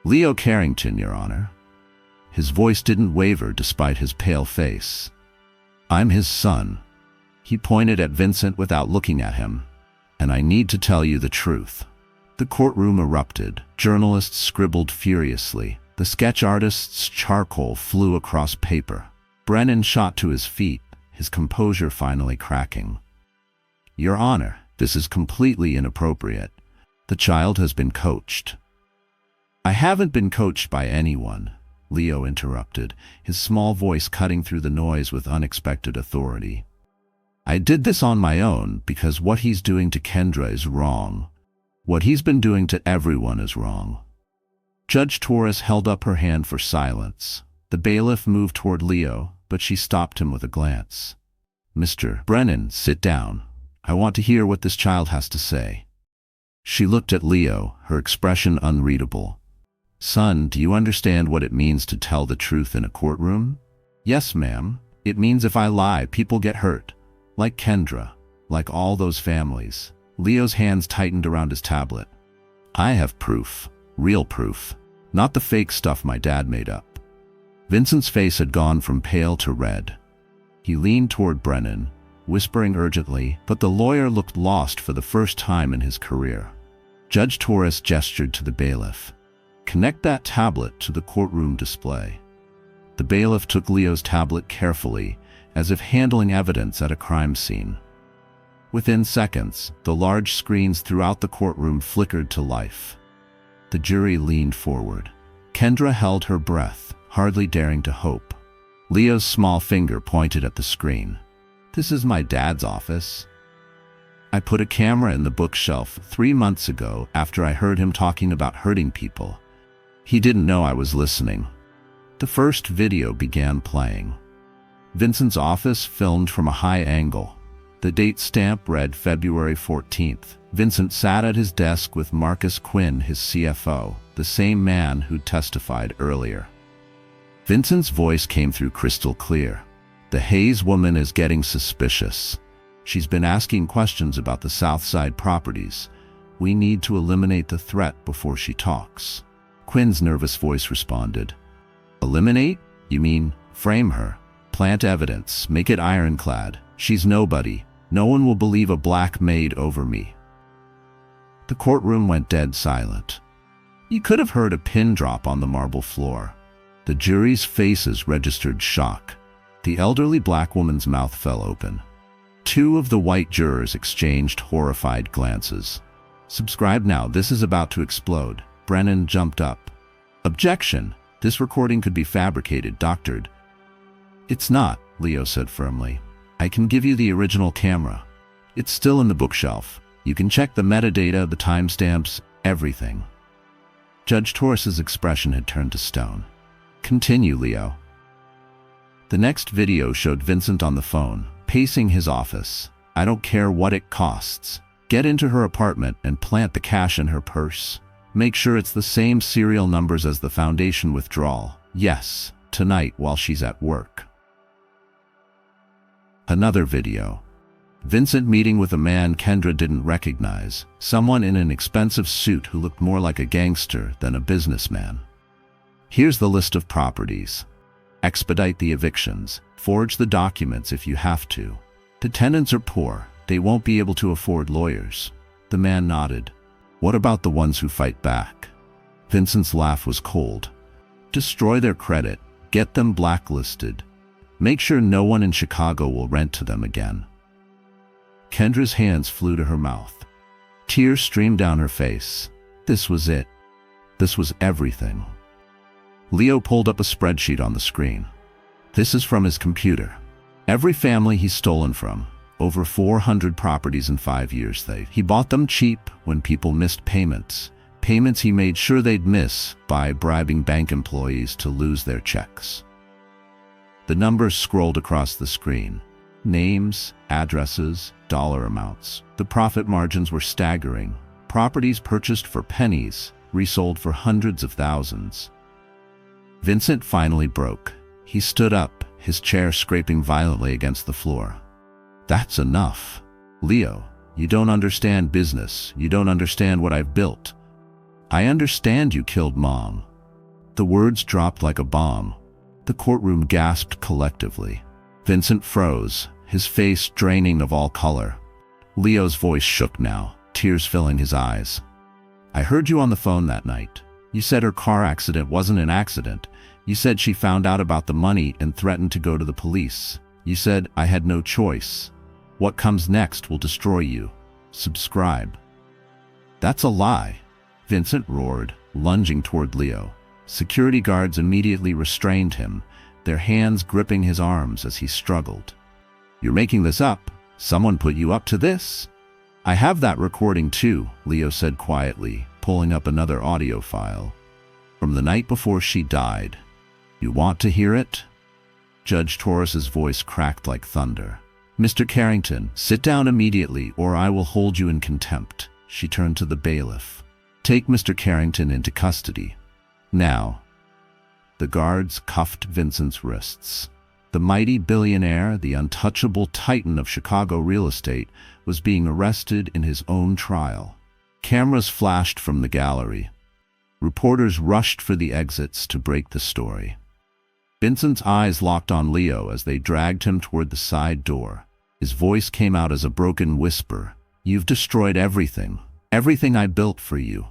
S1: "Leo Carrington, Your Honor." His voice didn't waver despite his pale face. "I'm his son." He pointed at Vincent without looking at him. "And I need to tell you the truth." The courtroom erupted. Journalists scribbled furiously. The sketch artist's charcoal flew across paper. Brennan shot to his feet, his composure finally cracking. "Your Honor, this is completely inappropriate. The child has been coached." "I haven't been coached by anyone," Leo interrupted, his small voice cutting through the noise with unexpected authority. "I did this on my own because what he's doing to Kendra is wrong. What he's been doing to everyone is wrong." Judge Torres held up her hand for silence. The bailiff moved toward Leo, but she stopped him with a glance. "Mr. Brennan, sit down. I want to hear what this child has to say." She looked at Leo, her expression unreadable. "Son, do you understand what it means to tell the truth in a courtroom?" "Yes, ma'am. It means if I lie, people get hurt. Like Kendra. Like all those families." Leo's hands tightened around his tablet. "I have proof. Real proof. Not the fake stuff my dad made up." Vincent's face had gone from pale to red. He leaned toward Brennan, whispering urgently, but the lawyer looked lost for the first time in his career. Judge Torres gestured to the bailiff. "Connect that tablet to the courtroom display." The bailiff took Leo's tablet carefully, as if handling evidence at a crime scene. Within seconds, the large screens throughout the courtroom flickered to life. The jury leaned forward. Kendra held her breath, hardly daring to hope. Leo's small finger pointed at the screen. "This is my dad's office. I put a camera in the bookshelf 3 months ago after I heard him talking about hurting people. He didn't know I was listening." The first video began playing. Vincent's office filmed from a high angle. The date stamp read February 14th. Vincent sat at his desk with Marcus Quinn, his CFO, the same man who'd testified earlier. Vincent's voice came through crystal clear. "The Hayes woman is getting suspicious. She's been asking questions about the Southside properties. We need to eliminate the threat before she talks." Quinn's nervous voice responded. "Eliminate? You mean frame her? Plant evidence, make it ironclad. She's nobody. No one will believe a black maid over me." The courtroom went dead silent. You could have heard a pin drop on the marble floor. The jury's faces registered shock. The elderly black woman's mouth fell open. 2 of the white jurors exchanged horrified glances. "Subscribe now, this is about to explode." Brennan jumped up. "Objection! This recording could be fabricated, doctored." "It's not," Leo said firmly. "I can give you the original camera. It's still in the bookshelf. You can check the metadata, the timestamps, everything." Judge Torres's expression had turned to stone. "Continue, Leo." The next video showed Vincent on the phone, pacing his office. "I don't care what it costs. Get into her apartment and plant the cash in her purse. Make sure it's the same serial numbers as the foundation withdrawal. Yes, tonight while she's at work." Another video. Vincent meeting with a man Kendra didn't recognize, someone in an expensive suit who looked more like a gangster than a businessman. "Here's the list of properties. Expedite the evictions. Forge the documents if you have to. The tenants are poor. They won't be able to afford lawyers." The man nodded. "What about the ones who fight back?" Vincent's laugh was cold. "Destroy their credit. Get them blacklisted. Make sure no one in Chicago will rent to them again." Kendra's hands flew to her mouth. Tears streamed down her face. This was it. This was everything. Leo pulled up a spreadsheet on the screen. This is from his computer. Every family he's stolen from. Over 400 properties in 5 years. He bought them cheap when people missed payments. Payments he made sure they'd miss by bribing bank employees to lose their checks. The numbers scrolled across the screen. Names, addresses, dollar amounts. The profit margins were staggering. Properties purchased for pennies, resold for hundreds of thousands. Vincent finally broke. He stood up, his chair scraping violently against the floor. "That's enough. Leo, you don't understand business. You don't understand what I've built. I understand you killed Mom." The words dropped like a bomb. The courtroom gasped collectively. Vincent froze, his face draining of all color. Leo's voice shook now, tears filling his eyes. "I heard you on the phone that night. You said her car accident wasn't an accident. You said she found out about the money and threatened to go to the police. You said I had no choice. What comes next will destroy you. Subscribe." "That's a lie," Vincent roared, lunging toward Leo. Security guards immediately restrained him, their hands gripping his arms as he struggled. "You're making this up. Someone put you up to this." "I have that recording too," Leo said quietly, pulling up another audio file. "From the night before she died. You want to hear it?" Judge Torres's voice cracked like thunder. "Mr. Carrington, sit down immediately or I will hold you in contempt." She turned to the bailiff. "Take Mr. Carrington into custody. Now." The guards cuffed Vincent's wrists. The mighty billionaire, the untouchable titan of Chicago real estate, was being arrested in his own trial. Cameras flashed from the gallery. Reporters rushed for the exits to break the story. Vincent's eyes locked on Leo as they dragged him toward the side door. His voice came out as a broken whisper. "You've destroyed everything. Everything I built for you."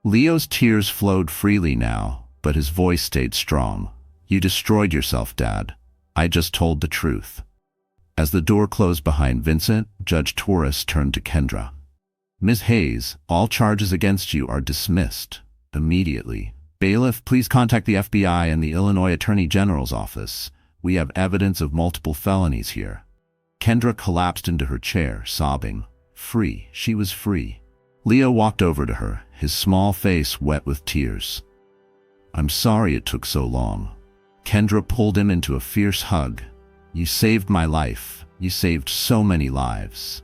S1: Leo's tears flowed freely now, but his voice stayed strong. "You destroyed yourself, Dad. I just told the truth." As the door closed behind Vincent, Judge Torres turned to Kendra. "Ms. Hayes, all charges against you are dismissed. Immediately. Bailiff, please contact the FBI and the Illinois Attorney General's office. We have evidence of multiple felonies here." Kendra collapsed into her chair, sobbing. Free. She was free. Leo walked over to her, his small face wet with tears. "I'm sorry it took so long." Kendra pulled him into a fierce hug. "You saved my life. You saved so many lives."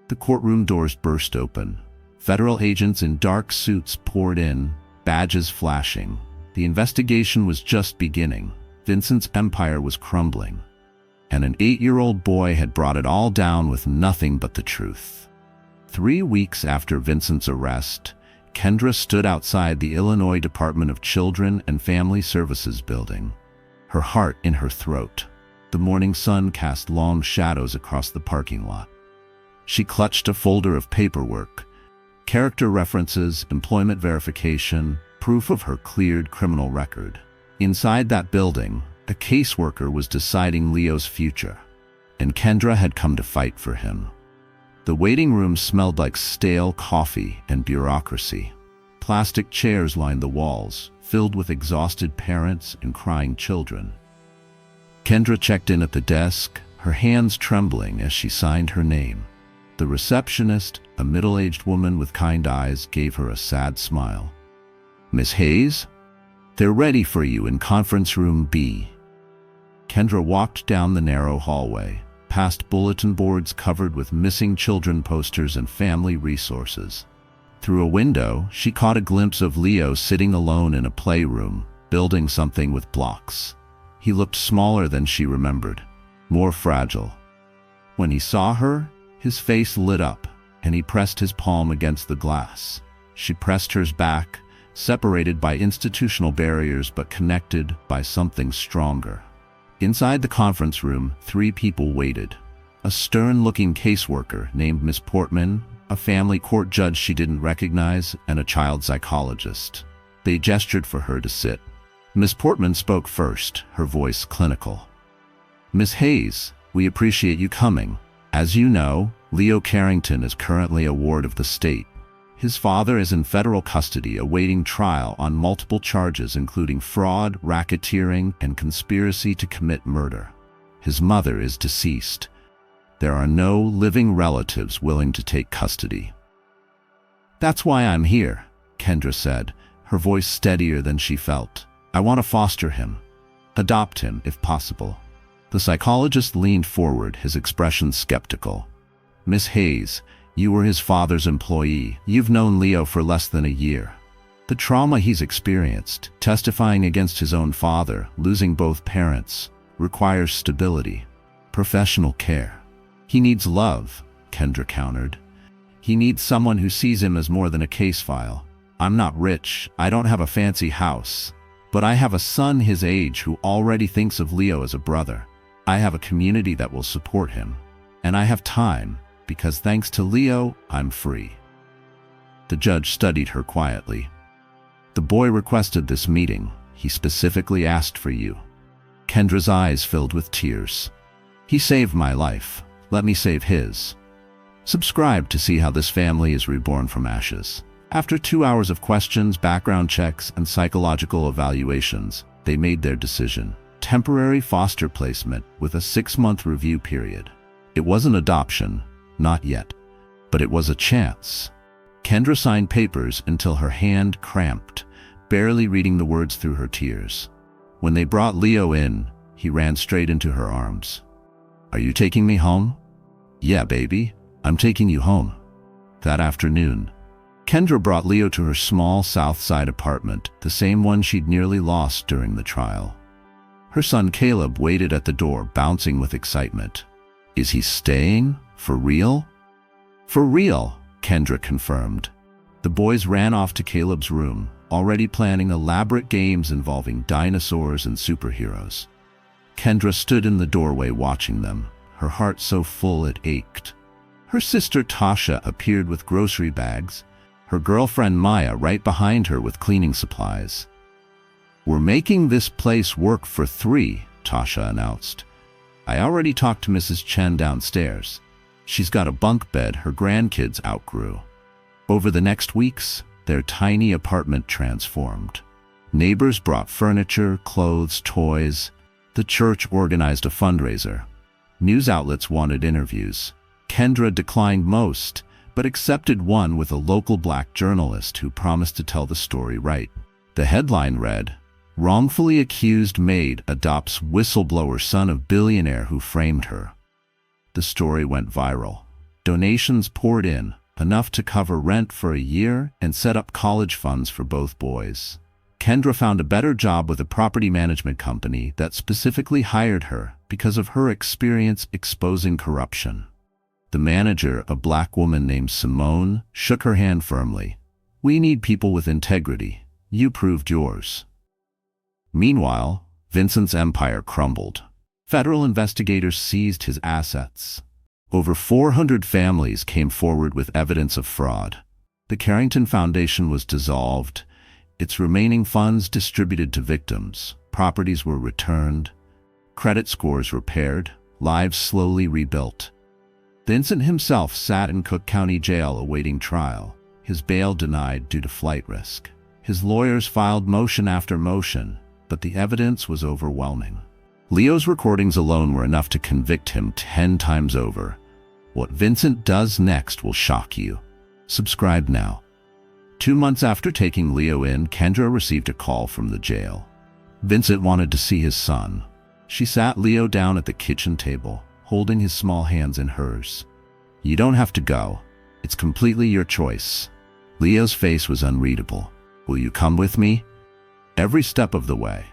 S1: The courtroom doors burst open. Federal agents in dark suits poured in, badges flashing. The investigation was just beginning. Vincent's empire was crumbling. And an 8-year-old boy had brought it all down with nothing but the truth. 3 weeks after Vincent's arrest, Kendra stood outside the Illinois Department of Children and Family Services building, her heart in her throat. The morning sun cast long shadows across the parking lot. She clutched a folder of paperwork, character references, employment verification, proof of her cleared criminal record. Inside that building, a caseworker was deciding Leo's future, and Kendra had come to fight for him. The waiting room smelled like stale coffee and bureaucracy. Plastic chairs lined the walls, filled with exhausted parents and crying children. Kendra checked in at the desk, her hands trembling as she signed her name. The receptionist, a middle-aged woman with kind eyes, gave her a sad smile. "Miss Hayes? They're ready for you in conference room B." Kendra walked down the narrow hallway, past bulletin boards covered with missing children posters and family resources. Through a window, she caught a glimpse of Leo sitting alone in a playroom, building something with blocks. He looked smaller than she remembered, more fragile. When he saw her, his face lit up, and he pressed his palm against the glass. She pressed hers back, separated by institutional barriers but connected by something stronger. Inside the conference room, 3 people waited. A stern-looking caseworker named Miss Portman, a family court judge she didn't recognize, and a child psychologist. They gestured for her to sit. Miss Portman spoke first, her voice clinical. "Miss Hayes, we appreciate you coming. As you know, Leo Carrington is currently a ward of the state. His father is in federal custody awaiting trial on multiple charges including fraud, racketeering, and conspiracy to commit murder. His mother is deceased. There are no living relatives willing to take custody." "That's why I'm here," Kendra said, her voice steadier than she felt. "I want to foster him. Adopt him, if possible." The psychologist leaned forward, his expression skeptical. Miss Hayes, you were his father's employee. You've known Leo for less than a year. The trauma he's experienced, testifying against his own father, losing both parents, requires stability, professional care. He needs love, Kendra countered. He needs someone who sees him as more than a case file. I'm not rich, I don't have a fancy house, but I have a son his age who already thinks of Leo as a brother. I have a community that will support him. And I have time, because thanks to Leo, I'm free. The judge studied her quietly. The boy requested this meeting. He specifically asked for you. Kendra's eyes filled with tears. He saved my life. Let me save his. Subscribe to see how this family is reborn from ashes. After 2 hours of questions, background checks, and psychological evaluations, they made their decision. Temporary foster placement with a 6-month review period. It wasn't adoption, not yet, but it was a chance. Kendra signed papers until her hand cramped, barely reading the words through her tears. When they brought Leo in, he ran straight into her arms. Are you taking me home? Yeah, baby, I'm taking you home. That afternoon, Kendra brought Leo to her small South Side apartment, the same one she'd nearly lost during the trial. Her son Caleb waited at the door, bouncing with excitement. Is he staying? For real? For real, Kendra confirmed. The boys ran off to Caleb's room, already planning elaborate games involving dinosaurs and superheroes. Kendra stood in the doorway watching them, her heart so full it ached. Her sister Tasha appeared with grocery bags, her girlfriend Maya right behind her with cleaning supplies. We're making this place work for 3, Tasha announced. I already talked to Mrs. Chen downstairs. She's got a bunk bed her grandkids outgrew. Over the next weeks, their tiny apartment transformed. Neighbors brought furniture, clothes, toys. The church organized a fundraiser. News outlets wanted interviews. Kendra declined most, but accepted one with a local black journalist who promised to tell the story right. The headline read, Wrongfully Accused Maid Adopts Whistleblower Son of Billionaire Who Framed Her. The story went viral. Donations poured in, enough to cover rent for a year and set up college funds for both boys. Kendra found a better job with a property management company that specifically hired her because of her experience exposing corruption. The manager, a black woman named Simone, shook her hand firmly. We need people with integrity. You proved yours. Meanwhile, Vincent's empire crumbled. Federal investigators seized his assets. Over 400 families came forward with evidence of fraud. The Carrington Foundation was dissolved, its remaining funds distributed to victims, properties were returned, credit scores repaired, lives slowly rebuilt. Vincent himself sat in Cook County Jail awaiting trial, his bail denied due to flight risk. His lawyers filed motion after motion, but the evidence was overwhelming. Leo's recordings alone were enough to convict him 10 times over. What Vincent does next will shock you. Subscribe now. 2 months after taking Leo in, Kendra received a call from the jail. Vincent wanted to see his son. She sat Leo down at the kitchen table, holding his small hands in hers. You don't have to go. It's completely your choice. Leo's face was unreadable. Will you come with me? Every step of the way.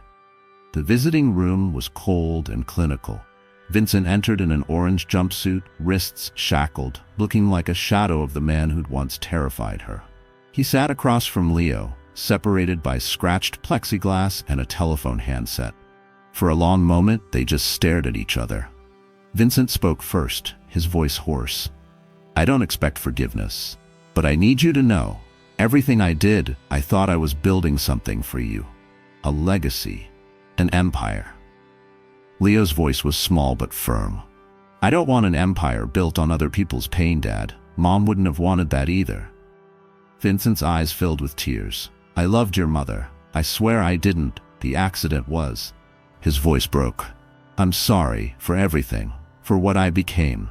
S1: The visiting room was cold and clinical. Vincent entered in an orange jumpsuit, wrists shackled, looking like a shadow of the man who'd once terrified her. He sat across from Leo, separated by scratched plexiglass and a telephone handset. For a long moment, they just stared at each other. Vincent spoke first, his voice hoarse. I don't expect forgiveness, but I need you to know, everything I did, I thought I was building something for you. A legacy. An empire. Leo's voice was small but firm. I don't want an empire built on other people's pain, Dad. Mom wouldn't have wanted that either. Vincent's eyes filled with tears. I loved your mother. I swear I didn't. The accident was. His voice broke. I'm sorry for everything, for what I became.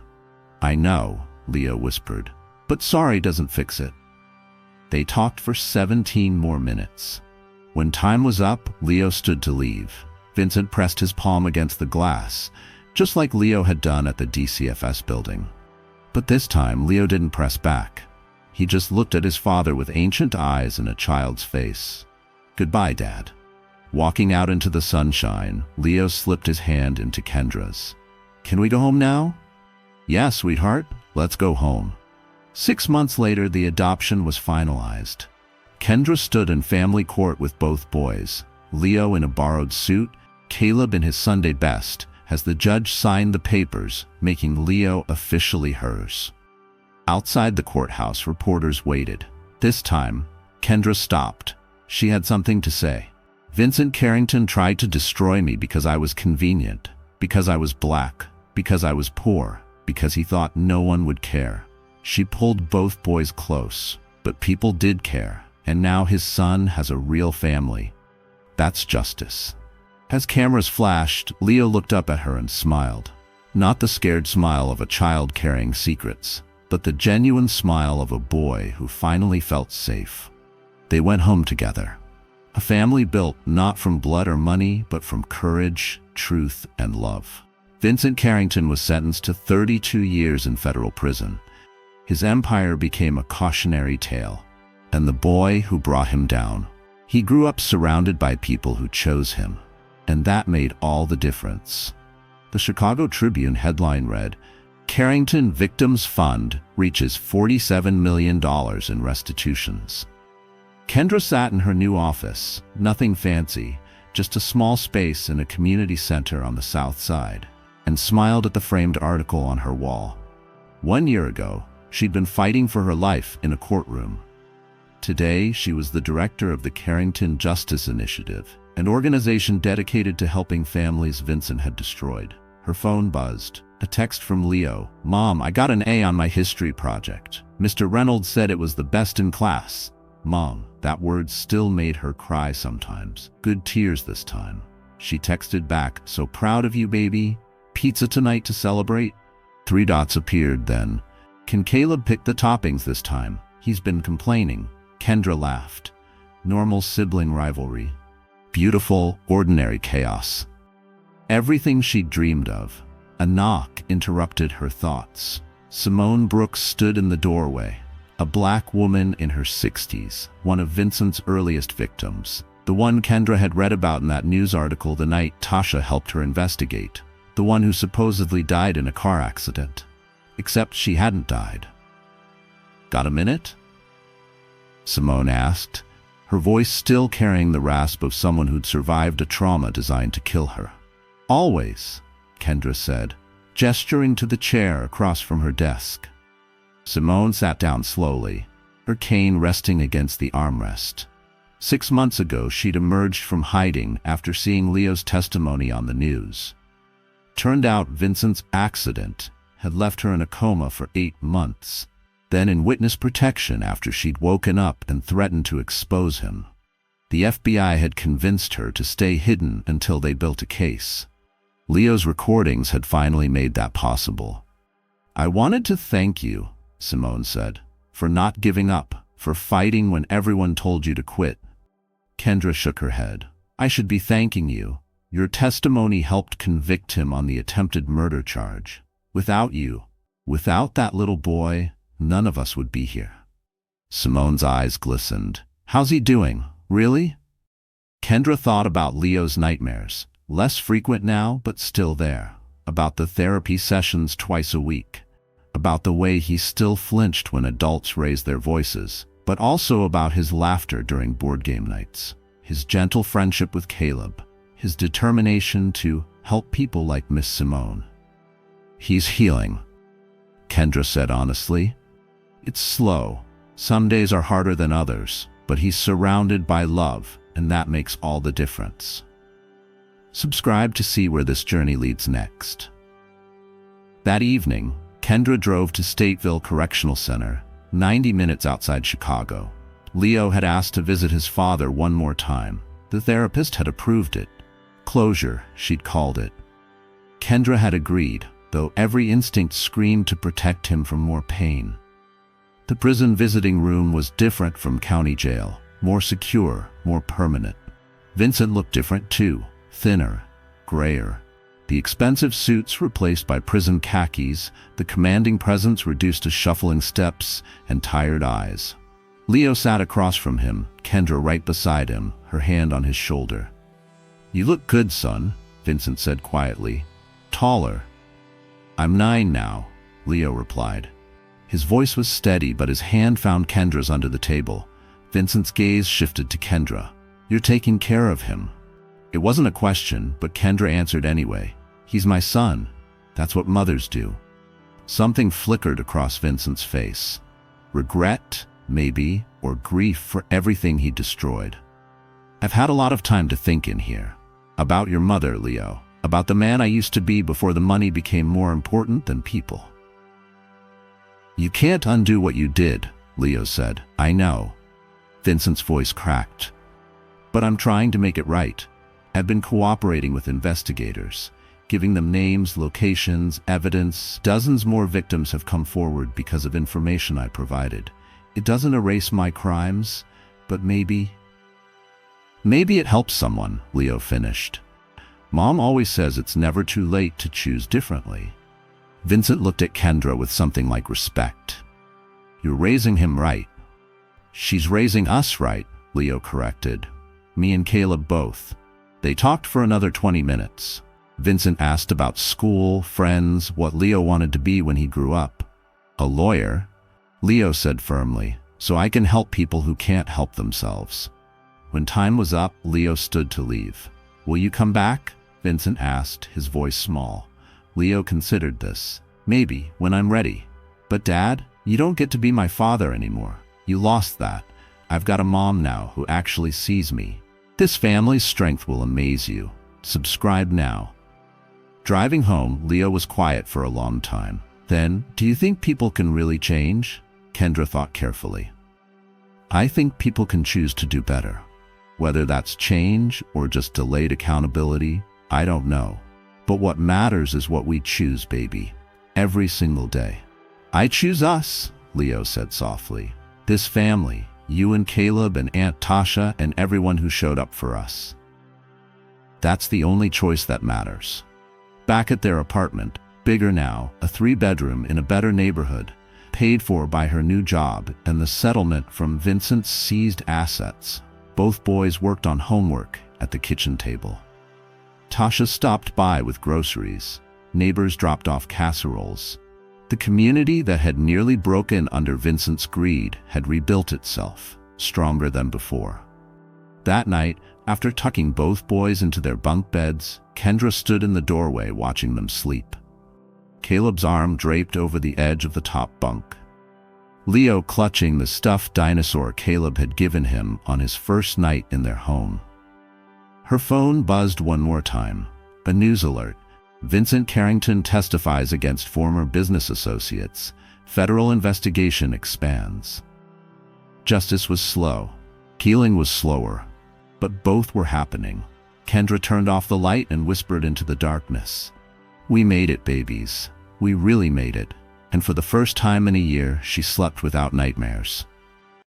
S1: I know, Leo whispered, but sorry doesn't fix it. They talked for 17 more minutes. When time was up, Leo stood to leave. Vincent pressed his palm against the glass, just like Leo had done at the DCFS building. But this time, Leo didn't press back. He just looked at his father with ancient eyes and a child's face. "Goodbye, Dad." Walking out into the sunshine, Leo slipped his hand into Kendra's. "Can we go home now?" "Yeah, sweetheart, let's go home." 6 months later, the adoption was finalized. Kendra stood in family court with both boys, Leo in a borrowed suit, Caleb in his Sunday best, as the judge signed the papers, making Leo officially hers. Outside the courthouse, reporters waited. This time, Kendra stopped. She had something to say. "Vincent Carrington tried to destroy me because I was convenient, because I was black, because I was poor, because he thought no one would care." She pulled both boys close, but people did care, and now his son has a real family. That's justice. As cameras flashed, Leo looked up at her and smiled. Not the scared smile of a child carrying secrets, but the genuine smile of a boy who finally felt safe. They went home together. A family built not from blood or money, but from courage, truth, and love. Vincent Carrington was sentenced to 32 years in federal prison. His empire became a cautionary tale, and the boy who brought him down. He grew up surrounded by people who chose him, and that made all the difference. The Chicago Tribune headline read, "Carrington Victims Fund reaches $47 million in restitutions." Kendra sat in her new office, nothing fancy, just a small space in a community center on the south side, and smiled at the framed article on her wall. 1 year ago, she'd been fighting for her life in a courtroom. Today, she was the director of the Carrington Justice Initiative, an organization dedicated to helping families Vincent had destroyed. Her phone buzzed. A text from Leo. "Mom, I got an A on my history project. Mr. Reynolds said it was the best in class." Mom, that word still made her cry sometimes. Good tears this time. She texted back, "So proud of you, baby. Pizza tonight to celebrate?" 3 dots appeared then. "Can Caleb pick the toppings this time? He's been complaining." Kendra laughed. Normal sibling rivalry. Beautiful, ordinary chaos. Everything she'd dreamed of. A knock interrupted her thoughts. Simone Brooks stood in the doorway. A black woman in her 60s, one of Vincent's earliest victims. The one Kendra had read about in that news article the night Tasha helped her investigate. The one who supposedly died in a car accident. Except she hadn't died. "Got a minute?" Simone asked, her voice still carrying the rasp of someone who'd survived a trauma designed to kill her. "Always," Kendra said, gesturing to the chair across from her desk. Simone sat down slowly, her cane resting against the armrest. 6 months ago, she'd emerged from hiding after seeing Leo's testimony on the news. Turned out Vincent's accident had left her in a coma for 8 months, then in witness protection after she'd woken up and threatened to expose him. The FBI had convinced her to stay hidden until they built a case. Leo's recordings had finally made that possible. "I wanted to thank you," Simone said, "for not giving up, for fighting when everyone told you to quit." Kendra shook her head. "I should be thanking you. Your testimony helped convict him on the attempted murder charge. Without you, without that little boy, none of us would be here." Simone's eyes glistened. "How's he doing? Really?" Kendra thought about Leo's nightmares, less frequent now, but still there. About the therapy sessions twice a week. About the way he still flinched when adults raised their voices, but also about his laughter during board game nights, his gentle friendship with Caleb, his determination to help people like Miss Simone. "He's healing," Kendra said honestly. "It's slow. Some days are harder than others, but he's surrounded by love, and that makes all the difference." Subscribe to see where this journey leads next. That evening, Kendra drove to Stateville Correctional Center, 90 minutes outside Chicago. Leo had asked to visit his father one more time. The therapist had approved it. Closure, she'd called it. Kendra had agreed, though every instinct screamed to protect him from more pain. The prison visiting room was different from county jail, more secure, more permanent. Vincent looked different too, thinner, grayer. The expensive suits replaced by prison khakis, the commanding presence reduced to shuffling steps and tired eyes. Leo sat across from him, Kendra right beside him, her hand on his shoulder. "You look good, son," Vincent said quietly. "Taller." "I'm 9 now," Leo replied. His voice was steady, but his hand found Kendra's under the table. Vincent's gaze shifted to Kendra. "You're taking care of him." It wasn't a question, but Kendra answered anyway. "He's my son. That's what mothers do." Something flickered across Vincent's face. Regret, maybe, or grief for everything he destroyed. "I've had a lot of time to think in here. About your mother, Leo. About the man I used to be before the money became more important than people." "You can't undo what you did," Leo said. "I know." Vincent's voice cracked. "But I'm trying to make it right. I've been cooperating with investigators, giving them names, locations, evidence. Dozens more victims have come forward because of information I provided. It doesn't erase my crimes, but maybe it helps someone," Leo finished. "Mom always says it's never too late to choose differently." Vincent looked at Kendra with something like respect. "You're raising him right." "She's raising us right," Leo corrected. "Me and Caleb both." They talked for another 20 minutes. Vincent asked about school, friends, what Leo wanted to be when he grew up. "A lawyer," Leo said firmly, "so I can help people who can't help themselves." When time was up, Leo stood to leave. "Will you come back?" Vincent asked, his voice small. Leo considered this. "Maybe, when I'm ready. But Dad, you don't get to be my father anymore. You lost that. I've got a mom now who actually sees me. This family's strength will amaze you. Subscribe now." Driving home, Leo was quiet for a long time. Then, "Do you think people can really change?" Kendra thought carefully. "I think people can choose to do better. Whether that's change or just delayed accountability, I don't know. But what matters is what we choose, baby. Every single day." "I choose us," Leo said softly. "This family, you and Caleb and Aunt Tasha and everyone who showed up for us. That's the only choice that matters." Back at their apartment, bigger now, a 3-bedroom in a better neighborhood, paid for by her new job and the settlement from Vincent's seized assets, both boys worked on homework at the kitchen table. Tasha stopped by with groceries. Neighbors dropped off casseroles. The community that had nearly broken under Vincent's greed had rebuilt itself, stronger than before. That night, after tucking both boys into their bunk beds, Kendra stood in the doorway watching them sleep. Caleb's arm draped over the edge of the top bunk. Leo clutching the stuffed dinosaur Caleb had given him on his first night in their home. Her phone buzzed one more time. A news alert. Vincent Carrington testifies against former business associates. Federal investigation expands. Justice was slow. Healing was slower. But both were happening. Kendra turned off the light and whispered into the darkness. "We made it, babies. We really made it." And for the first time in a year, she slept without nightmares.